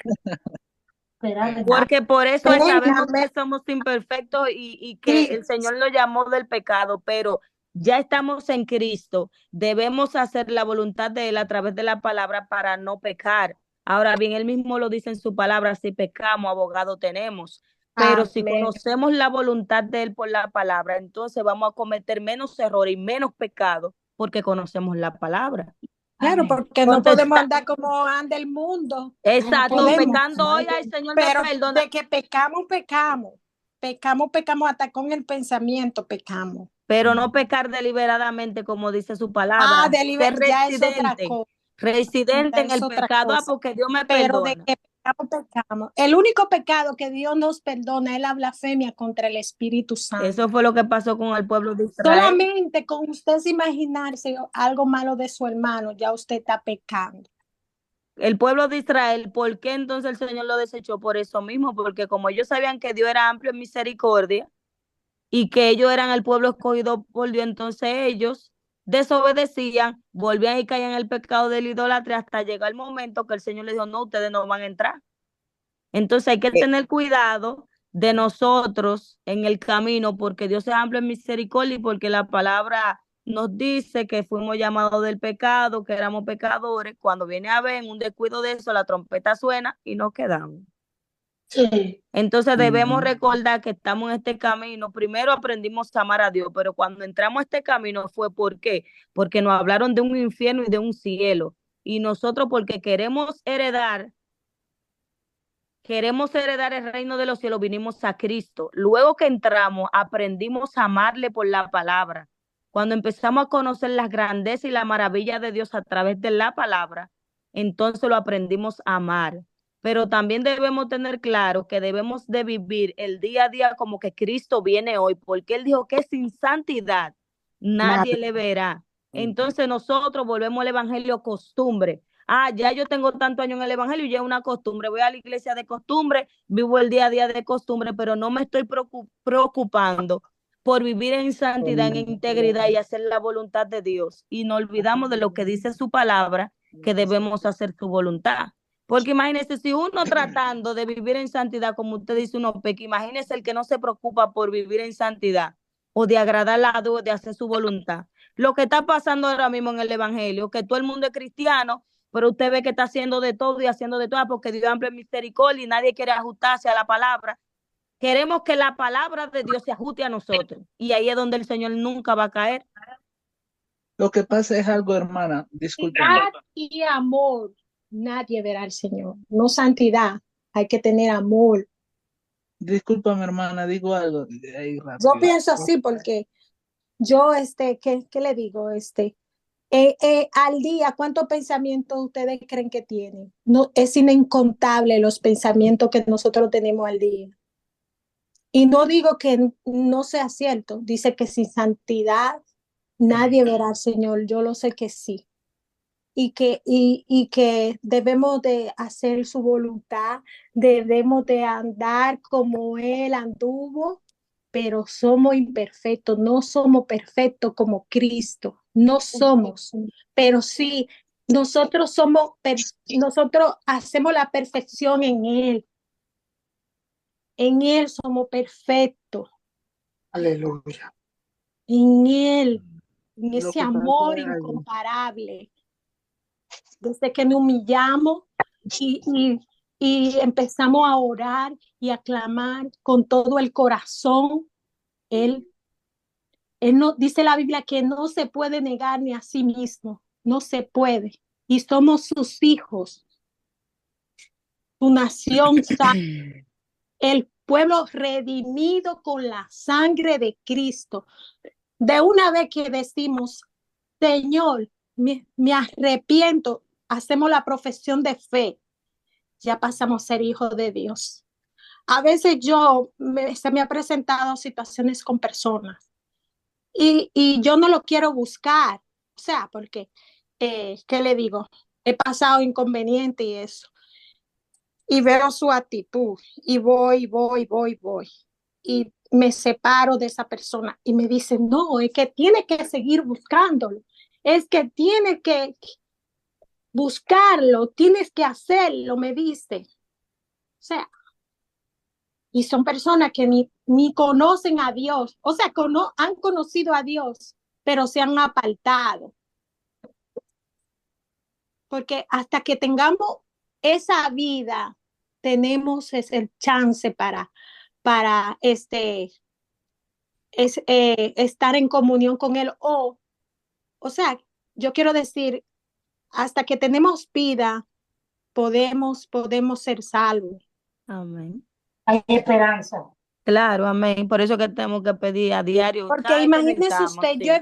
esperar en. Porque por eso Amén, sabemos amén. que somos imperfectos y que Sí, el Señor lo llamó del pecado, pero ya estamos en Cristo. Debemos hacer la voluntad de Él a través de la palabra para no pecar. Ahora bien, Él mismo lo dice en su palabra, si pecamos, abogado tenemos. Pero si amén. conocemos la voluntad de Él por la palabra, entonces vamos a cometer menos errores y menos pecado porque conocemos la palabra. Claro, Amén. porque no podemos andar como anda el mundo. No Exacto, podemos. pecando hoy, ay Señor, me Pero perdona. de que pecamos, pecamos. Pecamos hasta con el pensamiento, pecamos. Pero no pecar deliberadamente, como dice su Ah, palabra. Ser ya es otra cosa. residente Ya en es el otra pecado, cosa. porque Dios me Pero de perdona. que pecamos, pecamos. El único pecado que Dios nos perdona es la blasfemia contra el Espíritu Santo. Eso fue lo que pasó con el pueblo de Israel. Solamente con usted imaginarse algo malo de su hermano, ya usted está pecando. El pueblo de Israel, ¿por qué entonces el Señor lo desechó? Por eso mismo, porque como ellos sabían que Dios era amplio en misericordia y que ellos eran el pueblo escogido por Dios, entonces ellos desobedecían, volvían y caían en el pecado de la idolatría hasta llegar el momento que el Señor les dijo, no, ustedes no van a entrar. Entonces hay que tener cuidado de nosotros en el camino, porque Dios es amplio en misericordia y porque la palabra nos dice que fuimos llamados del pecado, que éramos pecadores. Cuando viene a ver en un descuido de eso, la trompeta suena y nos quedamos. Sí, Entonces debemos recordar que estamos en este camino. Primero aprendimos a amar a Dios, pero cuando entramos a este camino fue ¿por qué? Porque nos hablaron de un infierno y de un cielo. Y nosotros porque queremos heredar el reino de los cielos, vinimos a Cristo. Luego que entramos, aprendimos a amarle por la palabra. Cuando empezamos a conocer las grandezas y la maravilla de Dios a través de la palabra, entonces lo aprendimos a amar. Pero también debemos tener claro que debemos de vivir el día a día como que Cristo viene hoy, porque Él dijo que sin santidad nadie le verá. Entonces nosotros volvemos al evangelio costumbre. Ah, ya yo tengo tanto años en el evangelio y ya es una costumbre. Voy a la iglesia de costumbre, vivo el día a día de costumbre, pero no me estoy preocupando por vivir en santidad, en integridad y hacer la voluntad de Dios. Y no olvidamos de lo que dice su palabra, que debemos hacer su voluntad. Porque imagínese, si uno tratando de vivir en santidad, como usted dice, uno peca, imagínese el que no se preocupa por vivir en santidad o de agradar a Dios, de hacer su voluntad. Lo que está pasando ahora mismo en el evangelio, que todo el mundo es cristiano, pero usted ve que está haciendo de todo y haciendo de todo, porque Dios es amplio en misericordia y nadie quiere ajustarse a la palabra. Queremos que la palabra de Dios se ajuste a nosotros. Y ahí es donde el Señor nunca va a caer. Lo que pasa es algo, hermana, discúlpeme. Santidad y amor, nadie verá al Señor. No santidad, hay que tener amor. Discúlpame, hermana, digo algo ahí Yo rápido. pienso así porque yo, ¿qué le digo? Al día, ¿cuántos pensamientos ustedes creen que tienen? No, es incontable los pensamientos que nosotros tenemos al día. Y no digo que no sea cierto, dice que sin santidad nadie verá al Señor, yo lo sé que sí. Y que debemos de hacer su voluntad, debemos de andar como Él anduvo, pero somos imperfectos, no somos perfectos como Cristo, no somos, pero sí, nosotros hacemos la perfección en Él somos perfectos, Aleluya. en Él, en Lo ese que pasa amor es algo. incomparable. Desde que nos humillamos y, y, y empezamos a orar y a clamar con todo el corazón, Él, Él no, dice la Biblia que no se puede negar ni a sí mismo, no se puede. Y somos sus hijos, su nación, el pueblo redimido con la sangre de Cristo. De una vez que decimos, Señor, me arrepiento, hacemos la profesión de fe, ya pasamos a ser hijos de Dios. A veces se me ha presentado situaciones con personas y yo no lo quiero buscar, o sea, porque, ¿qué le digo? He pasado inconveniente y eso, y veo su actitud y voy, y me separo de esa persona y me dicen, no, es que tiene que seguir buscándolo, es que tiene que buscarlo, tienes que hacerlo, me dice. O sea, y son personas que ni conocen a Dios, o sea, han conocido a Dios, pero se han apartado. Porque hasta que tengamos esa vida, tenemos ese chance para estar en comunión con Él. O sea, yo quiero decir, hasta que tenemos vida, podemos ser salvos. Amén. Hay esperanza. Claro, amén. Por eso que tenemos que pedir a diario, Porque cada vez que imagínese necesitamos, usted, sí. yo he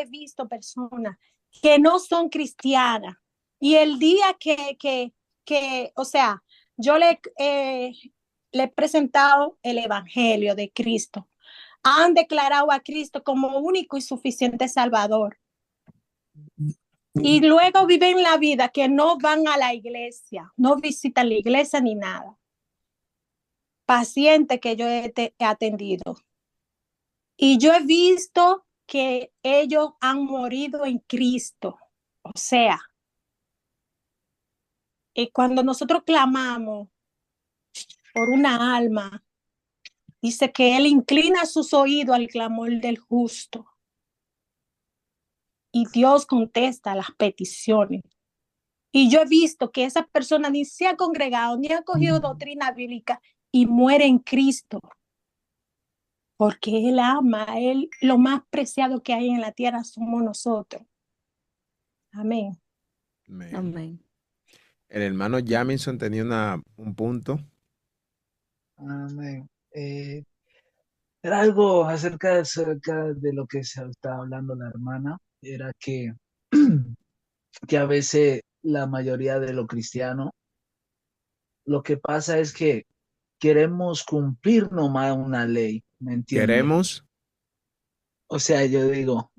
visto personas que no son cristianas. Y el día o sea, yo le he presentado el Evangelio de Cristo. Han declarado a Cristo como único y suficiente Salvador. Y luego viven la vida que no van a la iglesia, no visitan la iglesia ni nada. Paciente que yo he atendido. Y yo he visto que ellos han morido en Cristo. O sea, cuando nosotros clamamos por una alma, dice que Él inclina sus oídos al clamor del justo. Y Dios contesta las peticiones. Y yo he visto que esa persona ni se ha congregado, ni ha cogido doctrina bíblica y muere en Cristo. Porque Él ama, Él, lo más preciado que hay en la tierra somos nosotros. Amén. Amén. Amén. El hermano Jamison tenía un punto. Amén. Era algo acerca de lo que se estaba hablando la hermana, era que, que a veces la mayoría de los cristianos, lo que pasa es que queremos cumplir nomás una ley, ¿me entiendes? Queremos, O sea, yo digo,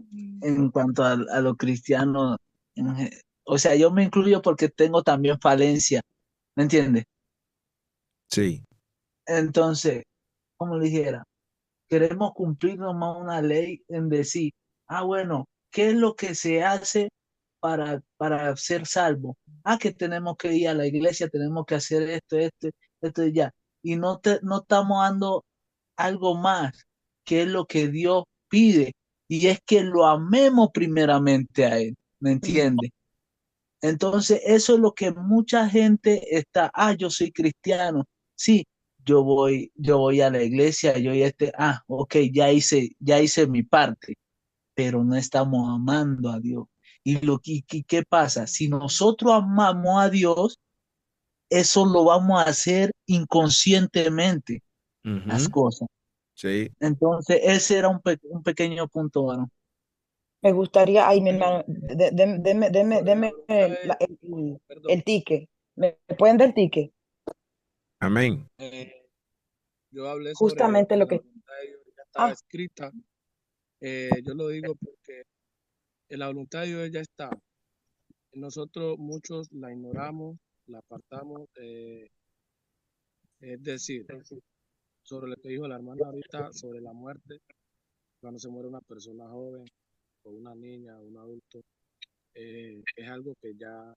en cuanto a los cristianos, o sea, yo me incluyo porque tengo también falencia, ¿me entiendes? sí, Entonces, como le dijera, queremos cumplir nomás una ley en decir, bueno, ¿qué es lo que se hace para ser salvo? Que tenemos que ir a la iglesia, tenemos que hacer esto y ya. Y no estamos dando algo más, que es lo que Dios pide, y es que lo amemos primeramente a Él, ¿me Mm. entiendes? Entonces, eso es lo que mucha gente está, yo soy cristiano, sí, yo voy a la iglesia, ok, ya hice mi parte, pero no estamos amando a Dios. ¿Qué pasa? Si nosotros amamos a Dios, eso lo vamos a hacer inconscientemente, las ujú, cosas. sí, Entonces, ese era un pequeño punto, varón. Me gustaría, ay, mi Amén. hermano, Sobre la deme voluntad de, perdón, el ticket. ¿Me pueden dar el ticket? amén. yo hablé sobre Justamente que lo la que... voluntad de Dios ya estaba Ah, escrita. Yo lo digo porque la voluntad de Dios ya está. Nosotros muchos la ignoramos, la apartamos. Es decir, sobre lo que dijo la hermana ahorita, sobre la muerte, cuando se muere una persona joven o una niña o un adulto, es algo que ya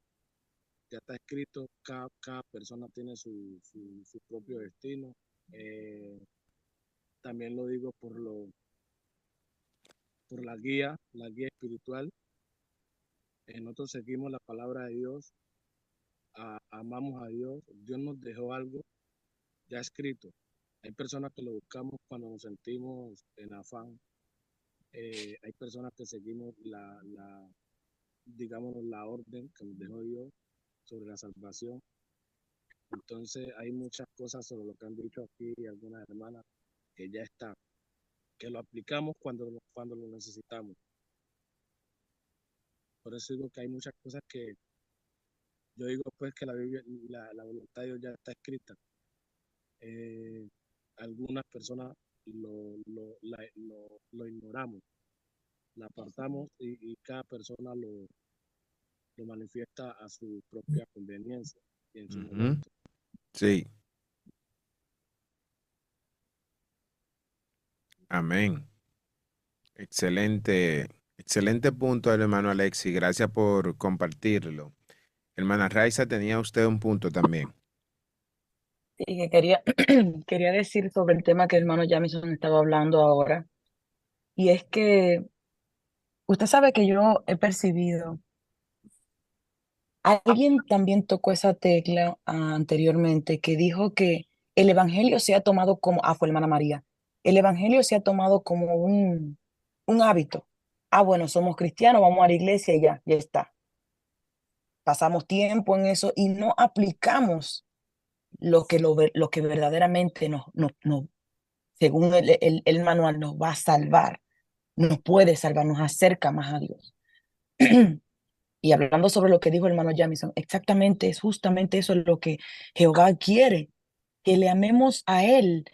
está escrito. Cada persona tiene su propio destino. Eh, También lo digo por la guía espiritual. Nosotros seguimos la palabra de Dios, amamos a Dios, Dios nos dejó algo ya escrito. Hay personas que lo buscamos cuando nos sentimos en afán. Hay personas que seguimos digamos, la orden que nos dejó Dios sobre la salvación. Entonces hay muchas cosas sobre lo que han dicho aquí algunas hermanas que ya está, que lo aplicamos cuando lo necesitamos. Por eso digo que hay muchas cosas que yo digo pues que la Biblia, la voluntad de Dios ya está escrita. Eh, Algunas personas lo ignoramos, la apartamos y cada persona lo manifiesta a su propia conveniencia y en su Ujú, momento. sí, amén. Excelente, excelente punto, hermano Alexi. Gracias por compartirlo. Hermana Raiza, tenía usted un punto también. sí, que quería, quería decir sobre el tema que el hermano Jamison estaba hablando ahora. Y es que usted sabe que yo he percibido, alguien también tocó esa tecla anteriormente que dijo que el evangelio se ha tomado como, fue hermana María, el evangelio se ha tomado como un hábito. Bueno, somos cristianos, vamos a la iglesia y ya, ya está. Pasamos tiempo en eso y no aplicamos lo que verdaderamente según el manual, nos va a salvar, nos puede salvar, nos acerca más a Dios. Y hablando sobre lo que dijo el hermano Jamison, exactamente, es justamente eso lo que Jehová quiere, que le amemos a Él,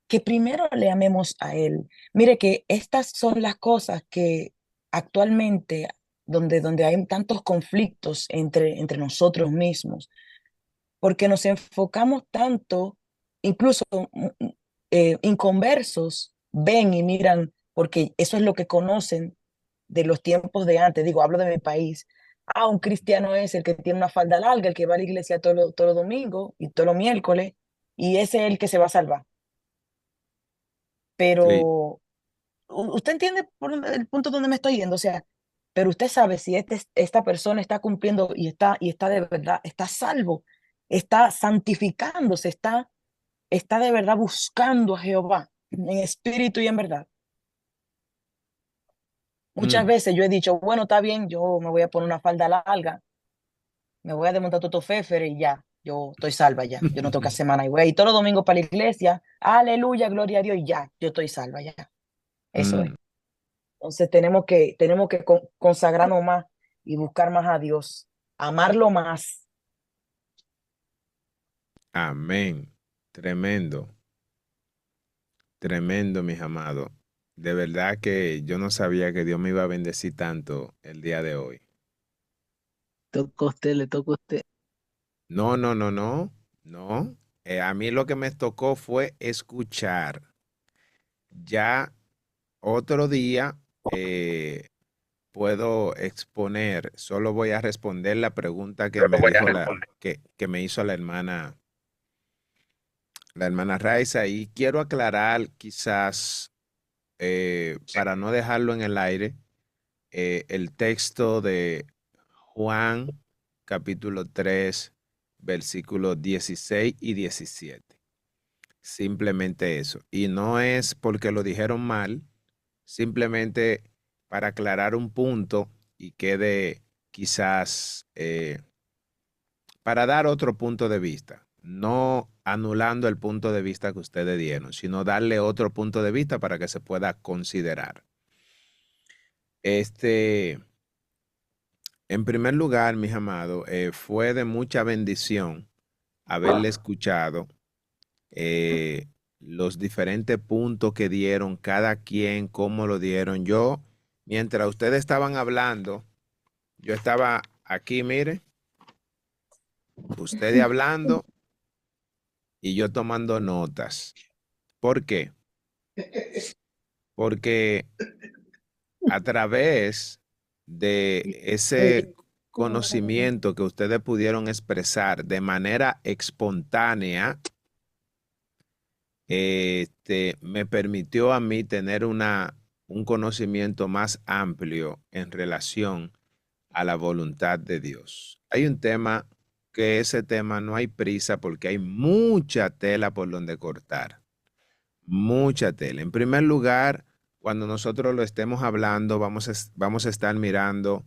que primero le amemos a Él. Mire que estas son las cosas que actualmente, donde hay tantos conflictos entre nosotros mismos, porque nos enfocamos tanto, incluso inconversos ven y miran, porque eso es lo que conocen de los tiempos de antes. Digo, hablo de mi país. Un cristiano es el que tiene una falda larga, el que va a la iglesia todo los domingos y todos los miércoles, y ese es el que se va a salvar. Sí. Pero usted entiende el punto donde me estoy yendo, o sea, pero usted sabe si esta persona está cumpliendo y está de verdad, está salvo, está santificándose, está de verdad buscando a Jehová en espíritu y en verdad. Muchas Mm, veces yo he dicho, bueno, está bien, yo me voy a poner una falda larga, me voy a desmontar todo féfere y ya. yo estoy salva ya, yo no tengo que hacer más nada. Y voy a ir todos los domingos para la iglesia, aleluya, gloria a Dios, y ya, yo estoy salva ya. Eso es. Mm, Entonces tenemos que consagrarnos más y buscar más a Dios, amarlo más. amén. Tremendo, tremendo, mis amados. De verdad que yo no sabía que Dios me iba a bendecir tanto el día de hoy. Toca a usted, le toca a usted. No, no, no, no, no. A mí lo que me tocó fue escuchar. Ya otro día puedo exponer, solo voy a responder la pregunta que me dijo que me hizo la hermana Raiza, y quiero aclarar quizás, para no dejarlo en el aire, el texto de Juan capítulo 3 versículos 16 y 17. Simplemente eso. Y no es porque lo dijeron mal, simplemente para aclarar un punto y quede quizás, para dar otro punto de vista, no anulando el punto de vista que ustedes dieron, sino darle otro punto de vista para que se pueda considerar. En primer lugar, mis amados, fue de mucha bendición haberle escuchado los diferentes puntos que dieron, cada quien, cómo lo dieron. Yo, mientras ustedes estaban hablando, yo estaba aquí, mire, ustedes hablando y yo tomando notas. ¿Por qué? Porque a través de ese conocimiento que ustedes pudieron expresar de manera espontánea, me permitió a mí tener un conocimiento más amplio en relación a la voluntad de Dios. Hay un tema que ese tema no hay prisa porque hay mucha tela por donde cortar, mucha tela. En primer lugar, cuando nosotros lo estemos hablando, vamos a estar mirando,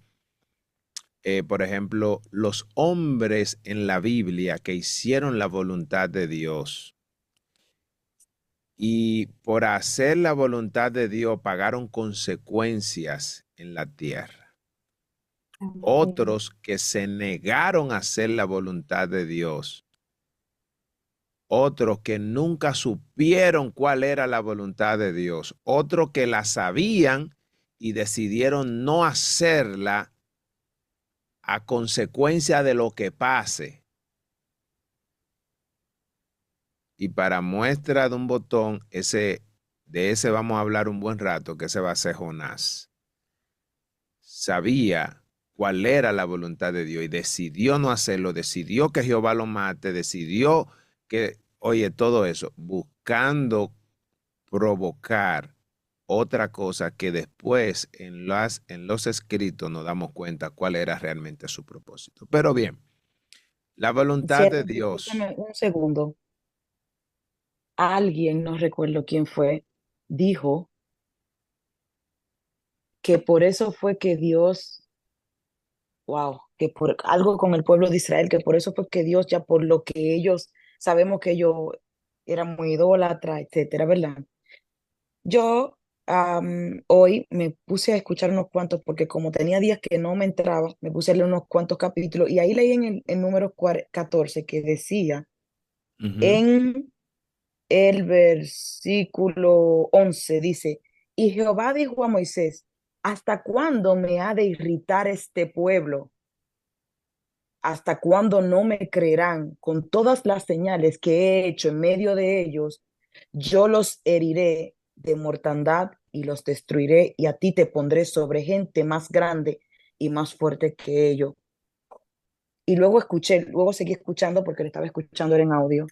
por ejemplo, los hombres en la Biblia que hicieron la voluntad de Dios. Y por hacer la voluntad de Dios pagaron consecuencias en la tierra. Otros que se negaron a hacer la voluntad de Dios. Otros que nunca supieron cuál era la voluntad de Dios. Otros que la sabían y decidieron no hacerla a consecuencia de lo que pase. Y para muestra de un botón, de ese vamos a hablar un buen rato, que ese va a ser Jonás. Sabía cuál era la voluntad de Dios y decidió no hacerlo, decidió que Jehová lo mate, decidió que, oye, todo eso, buscando provocar otra cosa que después en los escritos nos damos cuenta cuál era realmente su propósito. Pero bien, la voluntad de Cierto, Dios. discúlpeme un segundo. Alguien, no recuerdo quién fue, dijo que por eso fue que Dios, wow, que por algo con el pueblo de Israel, que por eso fue que Dios, ya por lo que ellos, sabemos que ellos eran muy idólatras, etcétera, ¿verdad? Yo hoy me puse a escuchar unos cuantos, porque como tenía días que no me entraba, me puse a leer unos cuantos capítulos, y ahí leí en el número 14 que decía, en el versículo 11 dice, y Jehová dijo a Moisés, ¿hasta cuándo me ha de irritar este pueblo? ¿Hasta cuándo no me creerán con todas las señales que he hecho en medio de ellos? Yo los heriré de mortandad y los destruiré, y a ti te pondré sobre gente más grande y más fuerte que ellos. Y luego seguí escuchando porque lo estaba escuchando en audio.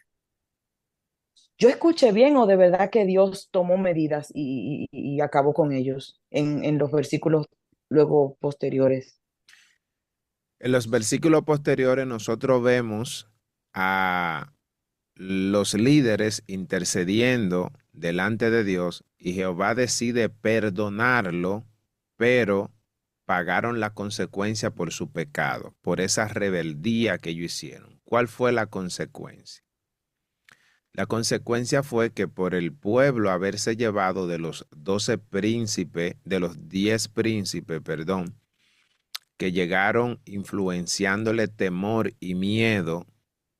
¿Yo escuché bien o de verdad que Dios tomó medidas y acabó con ellos en los versículos luego posteriores? En los versículos posteriores nosotros vemos a los líderes intercediendo delante de Dios y Jehová decide perdonarlo, pero pagaron la consecuencia por su pecado, por esa rebeldía que ellos hicieron. ¿cuál fue la consecuencia? La consecuencia fue que por el pueblo haberse llevado de los 12 príncipes, de los 10 príncipes, perdón, que llegaron influenciándole temor y miedo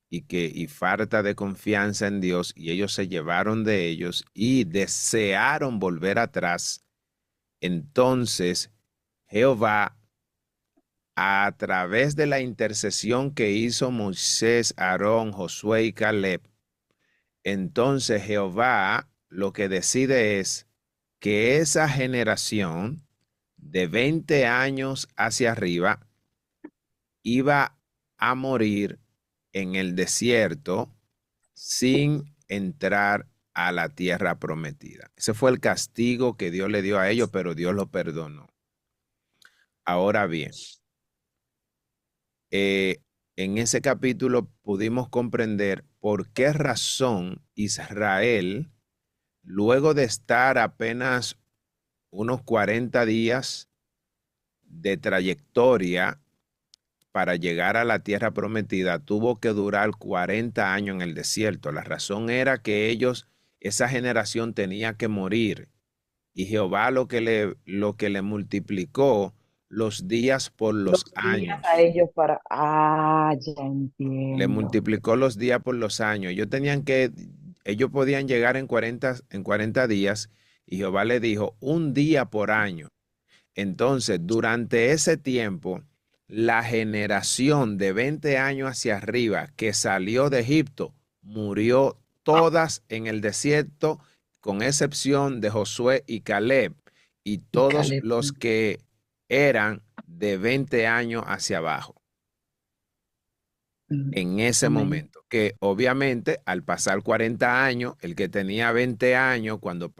y falta de confianza en Dios, y ellos se llevaron de ellos y desearon volver atrás, entonces Jehová, a través de la intercesión que hizo Moisés, Aarón, Josué y Caleb, entonces Jehová lo que decide es que esa generación de 20 años hacia arriba iba a morir en el desierto sin entrar a la tierra prometida. Ese fue el castigo que Dios le dio a ellos, pero Dios lo perdonó. Ahora bien, en ese capítulo pudimos comprender por qué razón Israel, luego de estar apenas unos 40 días de trayectoria para llegar a la tierra prometida, tuvo que durar 40 años en el desierto. La razón era que ellos, esa generación tenía que morir, y Jehová lo que le multiplicó los días por los años. A ellos para... ya Le entiendo. multiplicó los días por los años. Ellos podían llegar en 40 días, y Jehová le dijo, un día por año. Entonces, durante ese tiempo, la generación de 20 años hacia arriba que salió de Egipto murió todas en el desierto, con excepción de Josué y Caleb, y todos los que eran de 20 años hacia abajo. En ese momento, que obviamente al pasar 40 años, el que tenía 20 años, cuando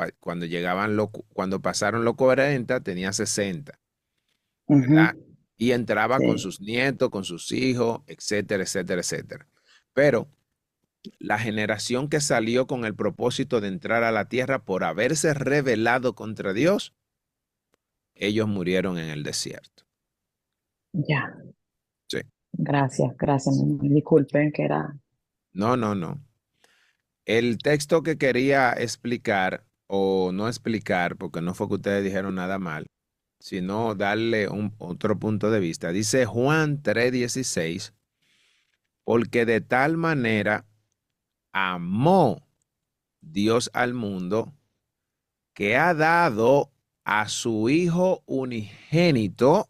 pasaron los 40, tenía 60, ¿verdad? Y entraba con sus nietos, con sus hijos, etcétera, etcétera, etcétera. Pero la generación que salió con el propósito de entrar a la tierra por haberse rebelado contra Dios, ellos murieron en el desierto. Ya. Sí. Gracias. Disculpen que era... No. El texto que quería explicar, o no explicar, porque no fue que ustedes dijeron nada mal, sino darle otro punto de vista. Dice Juan 3:16, porque de tal manera amó Dios al mundo, que ha dado a su Hijo unigénito,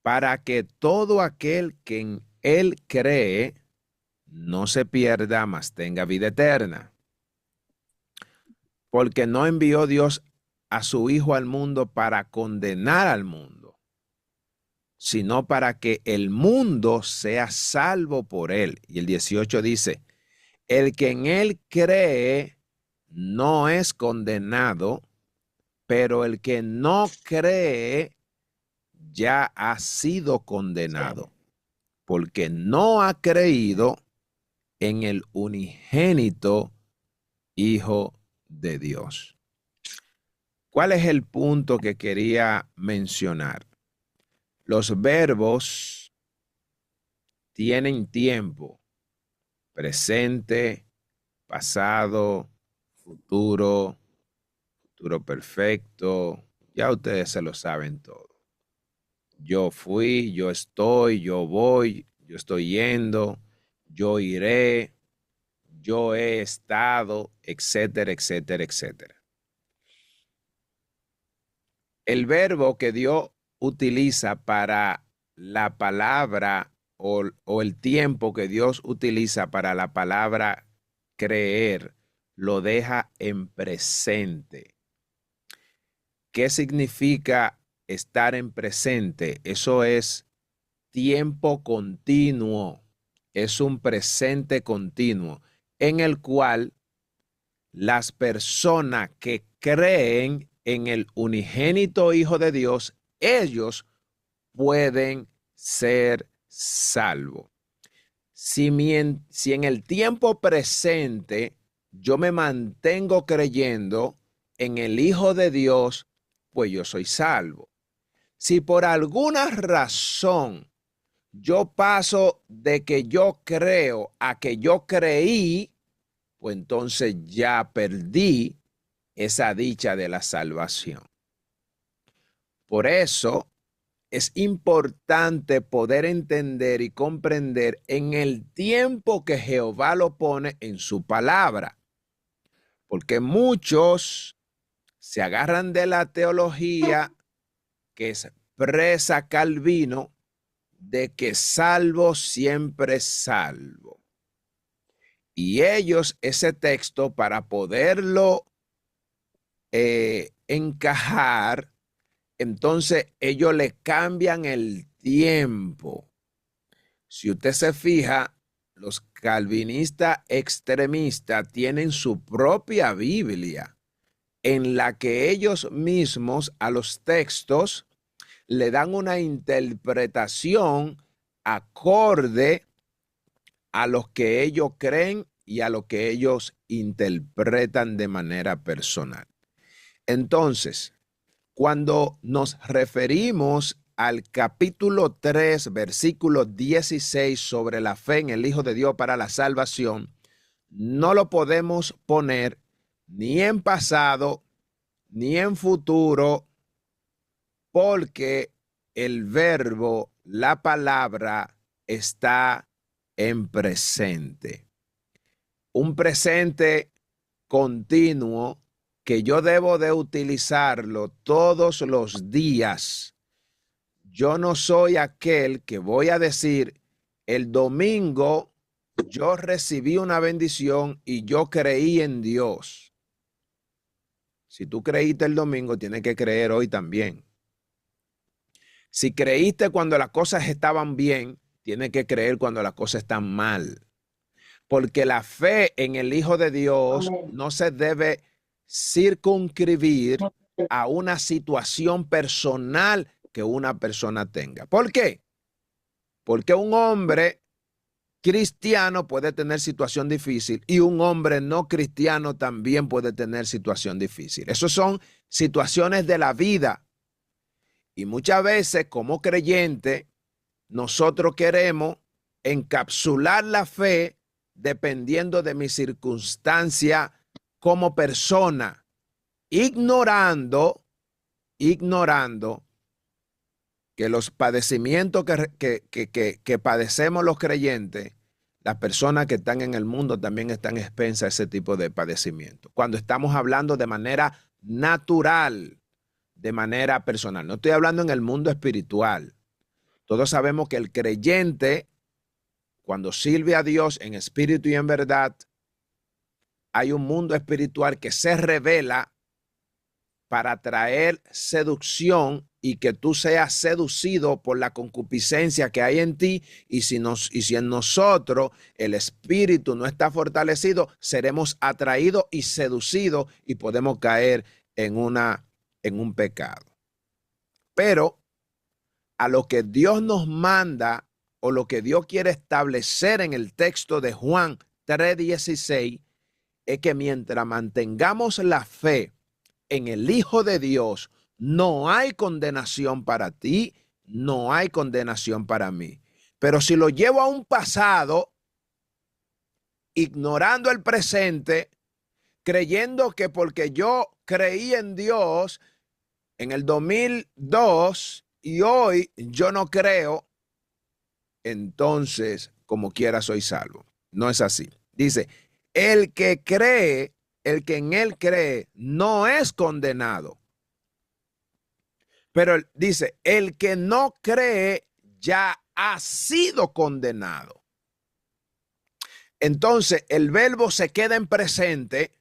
para que todo aquel que en Él cree no se pierda, mas tenga vida eterna. Porque no envió Dios a su Hijo al mundo para condenar al mundo, sino para que el mundo sea salvo por él. Y el 18 dice, el que en él cree no es condenado, pero el que no cree ya ha sido condenado, porque no ha creído en el unigénito Hijo de Dios. ¿Cuál es el punto que quería mencionar? Los verbos tienen tiempo: presente, pasado, futuro, futuro perfecto. Ya ustedes se lo saben todo. Yo fui, yo estoy, yo voy, yo estoy yendo, yo iré, yo he estado, etcétera, etcétera, etcétera. El verbo que Dios utiliza para la palabra o el tiempo que Dios utiliza para la palabra creer, lo deja en presente. ¿Qué significa estar en presente? Eso es tiempo continuo. Es un presente continuo en el cual las personas que creen en el unigénito Hijo de Dios, ellos pueden ser salvos. Si en el tiempo presente yo me mantengo creyendo en el Hijo de Dios, pues yo soy salvo. Si por alguna razón yo paso de que yo creo a que yo creí, pues entonces ya perdí esa dicha de la salvación. Por eso es importante poder entender y comprender en el tiempo que Jehová lo pone en su palabra, porque muchos se agarran de la teología que expresa Calvino de que salvo siempre salvo. Y ellos ese texto para poderlo encajar, entonces ellos le cambian el tiempo. Si usted se fija, los calvinistas extremistas tienen su propia Biblia en la que ellos mismos a los textos le dan una interpretación acorde a lo que ellos creen y a lo que ellos interpretan de manera personal. Entonces, cuando nos referimos al capítulo 3, versículo 16 sobre la fe en el Hijo de Dios para la salvación, no lo podemos poner ni en pasado ni en futuro, porque el verbo, la palabra, está en presente. Un presente continuo que yo debo de utilizarlo todos los días. Yo no soy aquel que voy a decir, el domingo yo recibí una bendición y yo creí en Dios. Si tú creíste el domingo, tienes que creer hoy también. Si creíste cuando las cosas estaban bien, tienes que creer cuando las cosas están mal. Porque la fe en el Hijo de Dios no se debe circunscribir a una situación personal que una persona tenga. ¿Por qué? Porque un hombre cristiano puede tener situación difícil y un hombre no cristiano también puede tener situación difícil. Esas son situaciones de la vida. Y muchas veces, como creyente, nosotros queremos encapsular la fe dependiendo de mi circunstancia como persona, ignorando que los padecimientos que padecemos los creyentes, las personas que están en el mundo también están expensas a ese tipo de padecimiento. Cuando estamos hablando de manera natural, de manera personal. No estoy hablando en el mundo espiritual. Todos sabemos que el creyente, cuando sirve a Dios en espíritu y en verdad, hay un mundo espiritual que se revela para traer seducción y que tú seas seducido por la concupiscencia que hay en ti. Y si en nosotros el espíritu no está fortalecido, seremos atraídos y seducidos y podemos caer en un pecado. Pero a lo que Dios nos manda o lo que Dios quiere establecer en el texto de Juan 3:16 es que mientras mantengamos la fe en el Hijo de Dios, no hay condenación para ti, no hay condenación para mí. Pero si lo llevo a un pasado, ignorando el presente, creyendo que porque yo creí en Dios en el 2002 y hoy yo no creo, entonces como quiera soy salvo. No es así. Dice, el que en él cree, no es condenado. Pero dice, el que no cree ya ha sido condenado. Entonces el verbo se queda en presente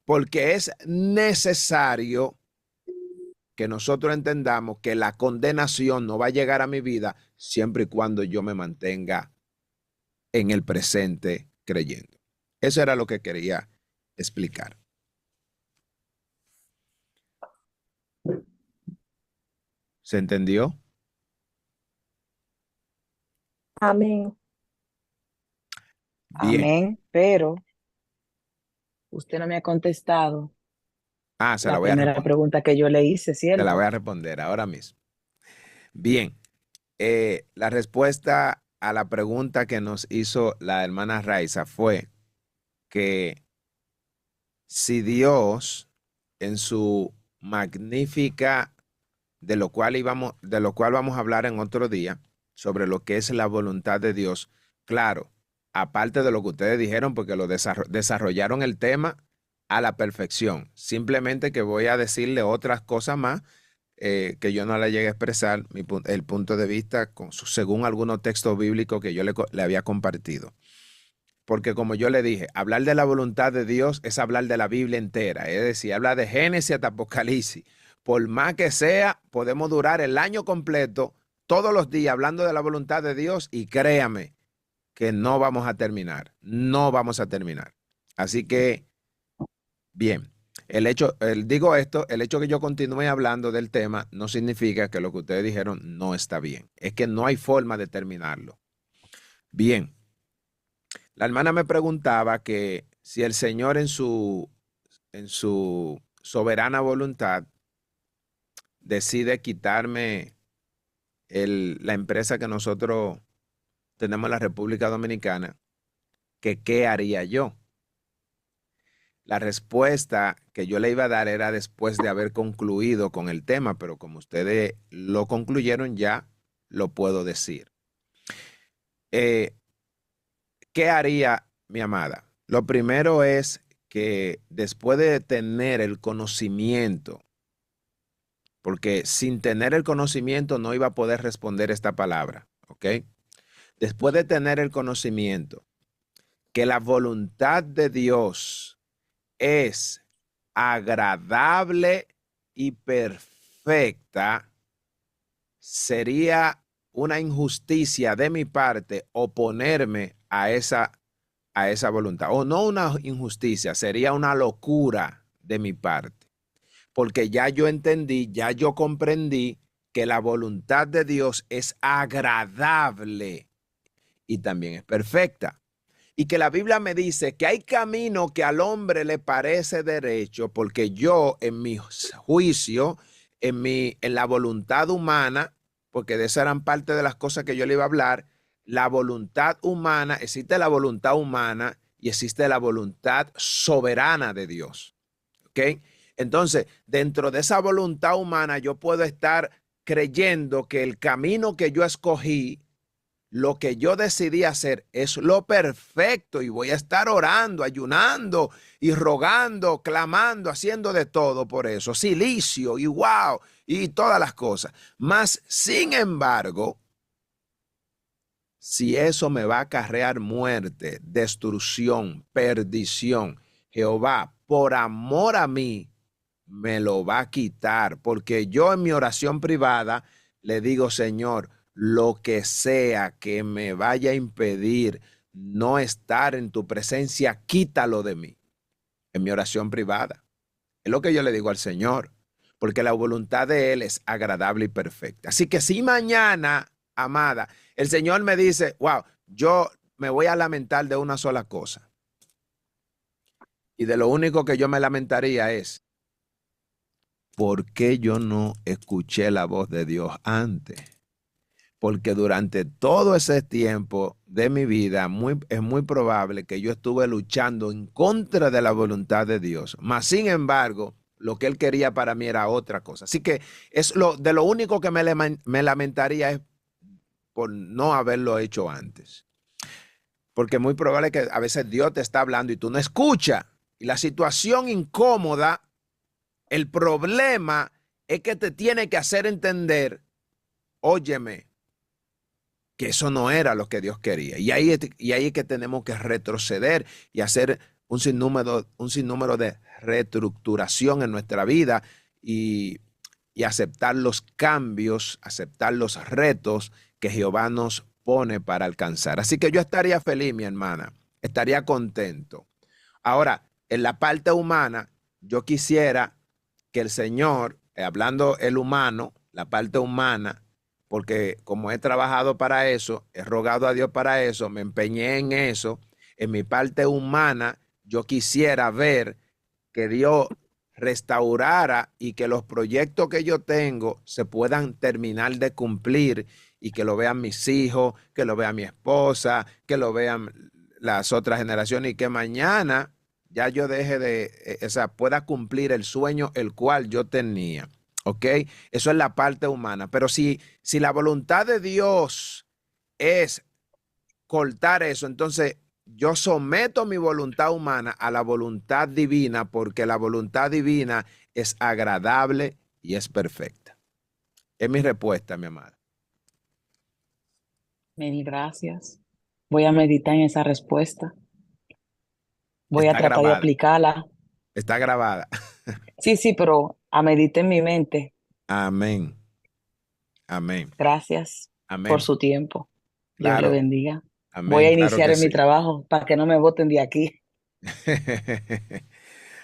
porque es necesario que nosotros entendamos que la condenación no va a llegar a mi vida siempre y cuando yo me mantenga en el presente creyendo. Eso era lo que quería explicar. ¿Se entendió? Amén. Bien. Amén, pero usted no me ha contestado Se la la voy a primera responder. pregunta que yo le hice, Te la ¿cierto? voy a responder ahora mismo. Bien. La respuesta a la pregunta que nos hizo la hermana Raiza fue que si Dios en su magnífica, de lo cual vamos a hablar en otro día, sobre lo que es la voluntad de Dios, claro, aparte de lo que ustedes dijeron, porque lo desarrollaron el tema a la perfección. Simplemente que voy a decirle otras cosas más que yo no le llegué a expresar el punto de vista según algunos textos bíblicos que yo le había compartido. Porque como yo le dije, hablar de la voluntad de Dios es hablar de la Biblia entera, es decir, habla de Génesis hasta Apocalipsis. Por más que sea, podemos durar el año completo, todos los días, hablando de la voluntad de Dios, y créame que no vamos a terminar, no vamos a terminar. Así que, bien, el hecho que yo continúe hablando del tema no significa que lo que ustedes dijeron no está bien. Es que no hay forma de terminarlo. Bien. La hermana me preguntaba que si el Señor en su soberana voluntad decide quitarme la empresa que nosotros tenemos en la República Dominicana, que qué haría yo. La respuesta que yo le iba a dar era después de haber concluido con el tema, pero como ustedes lo concluyeron ya, lo puedo decir. ¿Qué haría mi amada? Lo primero es que después de tener el conocimiento, porque sin tener el conocimiento no iba a poder responder esta palabra, ¿ok? Después de tener el conocimiento que la voluntad de Dios es agradable y perfecta, sería una injusticia de mi parte oponerme a esa voluntad. O no una injusticia, sería una locura de mi parte. Porque ya yo entendí, ya yo comprendí que la voluntad de Dios es agradable y también es perfecta. Y que la Biblia me dice que hay camino que al hombre le parece derecho, porque yo en mi juicio, en la voluntad humana, porque de esas eran parte de las cosas que yo le iba a hablar, la voluntad humana, existe la voluntad humana y existe la voluntad soberana de Dios. ¿Ok? Entonces, dentro de esa voluntad humana, yo puedo estar creyendo que el camino que yo escogí, lo que yo decidí hacer es lo perfecto y voy a estar orando, ayunando y rogando, clamando, haciendo de todo por eso, silicio y wow y todas las cosas. Mas, sin embargo, si eso me va a acarrear muerte, destrucción, perdición, Jehová, por amor a mí, me lo va a quitar, porque yo en mi oración privada le digo, Señor, lo que sea que me vaya a impedir no estar en tu presencia, quítalo de mí. En mi oración privada. Es lo que yo le digo al Señor, porque la voluntad de Él es agradable y perfecta. Así que si mañana, amada, el Señor me dice, wow, yo me voy a lamentar de una sola cosa. Y de lo único que yo me lamentaría es, ¿por qué yo no escuché la voz de Dios antes? Porque durante todo ese tiempo de mi vida es muy probable que yo estuve luchando en contra de la voluntad de Dios. Mas, sin embargo, lo que Él quería para mí era otra cosa. Así que de lo único que me lamentaría es por no haberlo hecho antes. Porque es muy probable que a veces Dios te está hablando y tú no escuchas. Y la situación incómoda, el problema es que te tiene que hacer entender, óyeme, que eso no era lo que Dios quería. Y ahí es que tenemos que retroceder y hacer un sinnúmero de reestructuración en nuestra vida y aceptar los cambios, aceptar los retos que Jehová nos pone para alcanzar. Así que yo estaría feliz, mi hermana, estaría contento. Ahora, en la parte humana, yo quisiera que el Señor, hablando el humano, la parte humana, porque como he trabajado para eso, he rogado a Dios para eso, me empeñé en eso, en mi parte humana, yo quisiera ver que Dios restaurara y que los proyectos que yo tengo se puedan terminar de cumplir y que lo vean mis hijos, que lo vea mi esposa, que lo vean las otras generaciones y que mañana ya yo deje o sea, pueda cumplir el sueño el cual yo tenía. ¿Ok? Eso es la parte humana. Pero si la voluntad de Dios es cortar eso, entonces yo someto mi voluntad humana a la voluntad divina porque la voluntad divina es agradable y es perfecta. Es mi respuesta, mi amada. Many gracias. Voy a meditar en esa respuesta. Voy a Está tratar de grabada, aplicarla. está grabada. Sí, pero a meditar en mi mente. Amén, amén, Gracias por amén. su tiempo. Dios le Claro, bendiga. Voy amén, a claro iniciar que en mi sí. trabajo para que no me voten de aquí.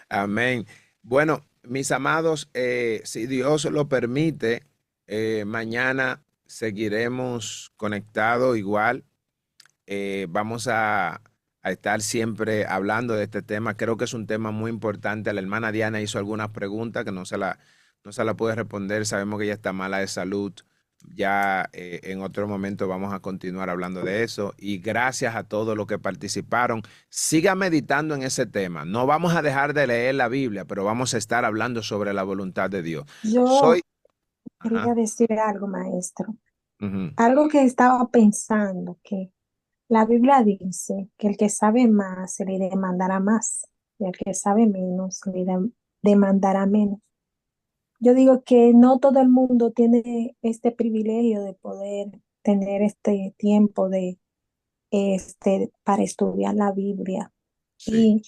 Amén. Bueno, mis amados, si Dios lo permite, mañana seguiremos conectados igual. Vamos a estar siempre hablando de este tema. Creo que es un tema muy importante. La hermana Diana hizo algunas preguntas que no se la pude responder. Sabemos que ella está mala de salud. Ya en otro momento vamos a continuar hablando de eso. Y gracias a todos los que participaron. Siga meditando en ese tema. No vamos a dejar de leer la Biblia, pero vamos a estar hablando sobre la voluntad de Dios. Yo Soy... quería Ajá, decir algo, maestro. ujú, Algo que estaba pensando, que la Biblia dice que el que sabe más se le demandará más, y el que sabe menos se le demandará menos. Yo digo que no todo el mundo tiene este privilegio de poder tener este tiempo de para estudiar la Biblia. sí, Y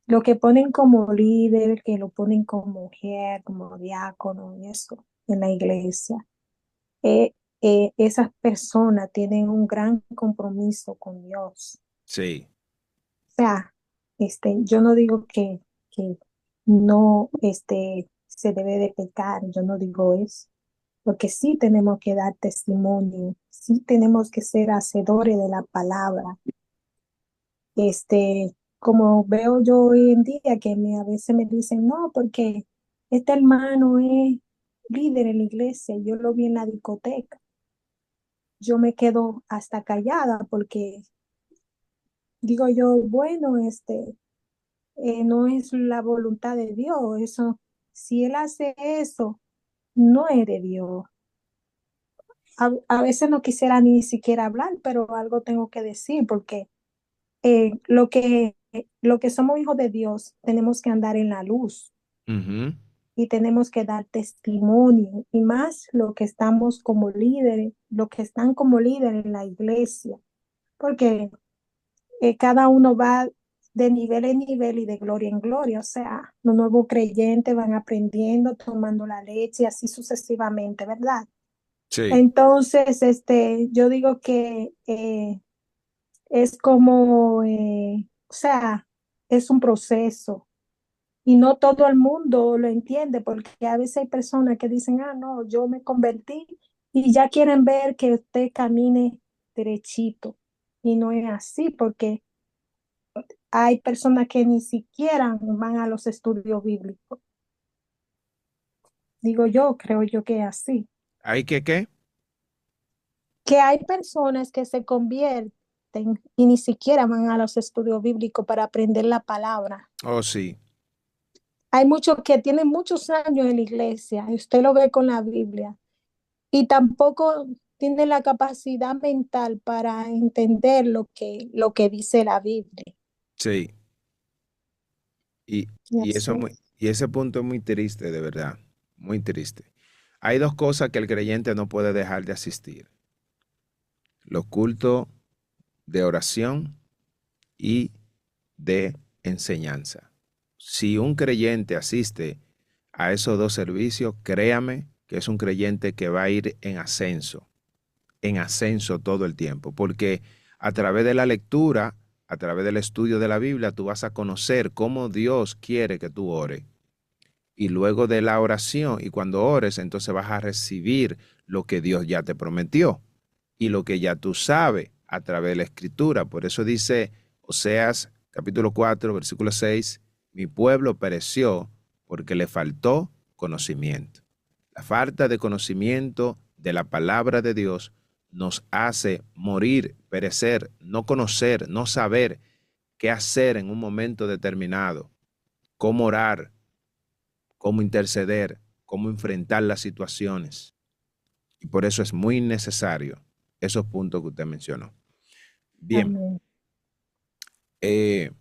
lo que ponen como líder, que lo ponen como mujer, como diácono y eso en la iglesia, eh, esas personas tienen un gran compromiso con Dios. sí. O sea, yo no digo que no se debe de pecar, yo no digo eso, porque sí tenemos que dar testimonio, sí tenemos que ser hacedores de la palabra. Como veo yo hoy en día que a veces me dicen, no, porque este hermano es líder en la iglesia, yo lo vi en la discoteca. Yo me quedo hasta callada porque digo yo, bueno, no es la voluntad de Dios, eso, si él hace eso, no es de Dios. A veces no quisiera ni siquiera hablar, pero algo tengo que decir porque lo que somos hijos de Dios, tenemos que andar en la luz Ujú, y tenemos que dar testimonio, y más lo que estamos como líderes, lo que están como líderes en la iglesia, porque cada uno va de nivel en nivel y de gloria en gloria, o sea, los nuevos creyentes van aprendiendo, tomando la leche y así sucesivamente, ¿verdad? sí. Entonces, yo digo que es como, o sea, es un proceso y no todo el mundo lo entiende porque a veces hay personas que dicen, ah, no, yo me convertí y ya quieren ver que usted camine derechito y no es así porque hay personas que ni siquiera van a los estudios bíblicos. Digo yo, creo yo que es así. ¿Hay que qué? Que hay personas que se convierten y ni siquiera van a los estudios bíblicos para aprender la palabra. Oh, sí. Hay muchos que tienen muchos años en la iglesia, y usted lo ve con la Biblia, y tampoco tienen la capacidad mental para entender lo que dice la Biblia. Sí. Y, Y y así. eso y ese punto es muy triste, de verdad. Muy triste. Hay dos cosas que el creyente no puede dejar de asistir. Los cultos de oración y de enseñanza. Si un creyente asiste a esos dos servicios, créame que es un creyente que va a ir en ascenso todo el tiempo, porque a través de la lectura, a través del estudio de la Biblia, tú vas a conocer cómo Dios quiere que tú ores. Y luego de la oración, y cuando ores, entonces vas a recibir lo que Dios ya te prometió y lo que ya tú sabes a través de la escritura. Por eso dice Oseas capítulo 4, versículo 6, mi pueblo pereció porque le faltó conocimiento. La falta de conocimiento de la palabra de Dios nos hace morir, perecer, no conocer, no saber qué hacer en un momento determinado, cómo orar, cómo interceder, cómo enfrentar las situaciones. Y por eso es muy necesario esos puntos que usted mencionó. Bien, Amén.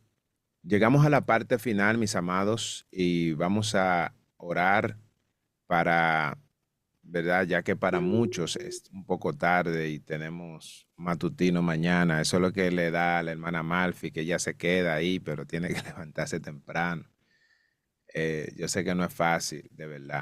llegamos a la parte final, mis amados, y vamos a orar para, ¿verdad? Ya que para muchos es un poco tarde y tenemos matutino mañana. Eso es lo que le da a la hermana Malfi, que ella se queda ahí, pero tiene que levantarse temprano. Yo sé que no es fácil, de verdad.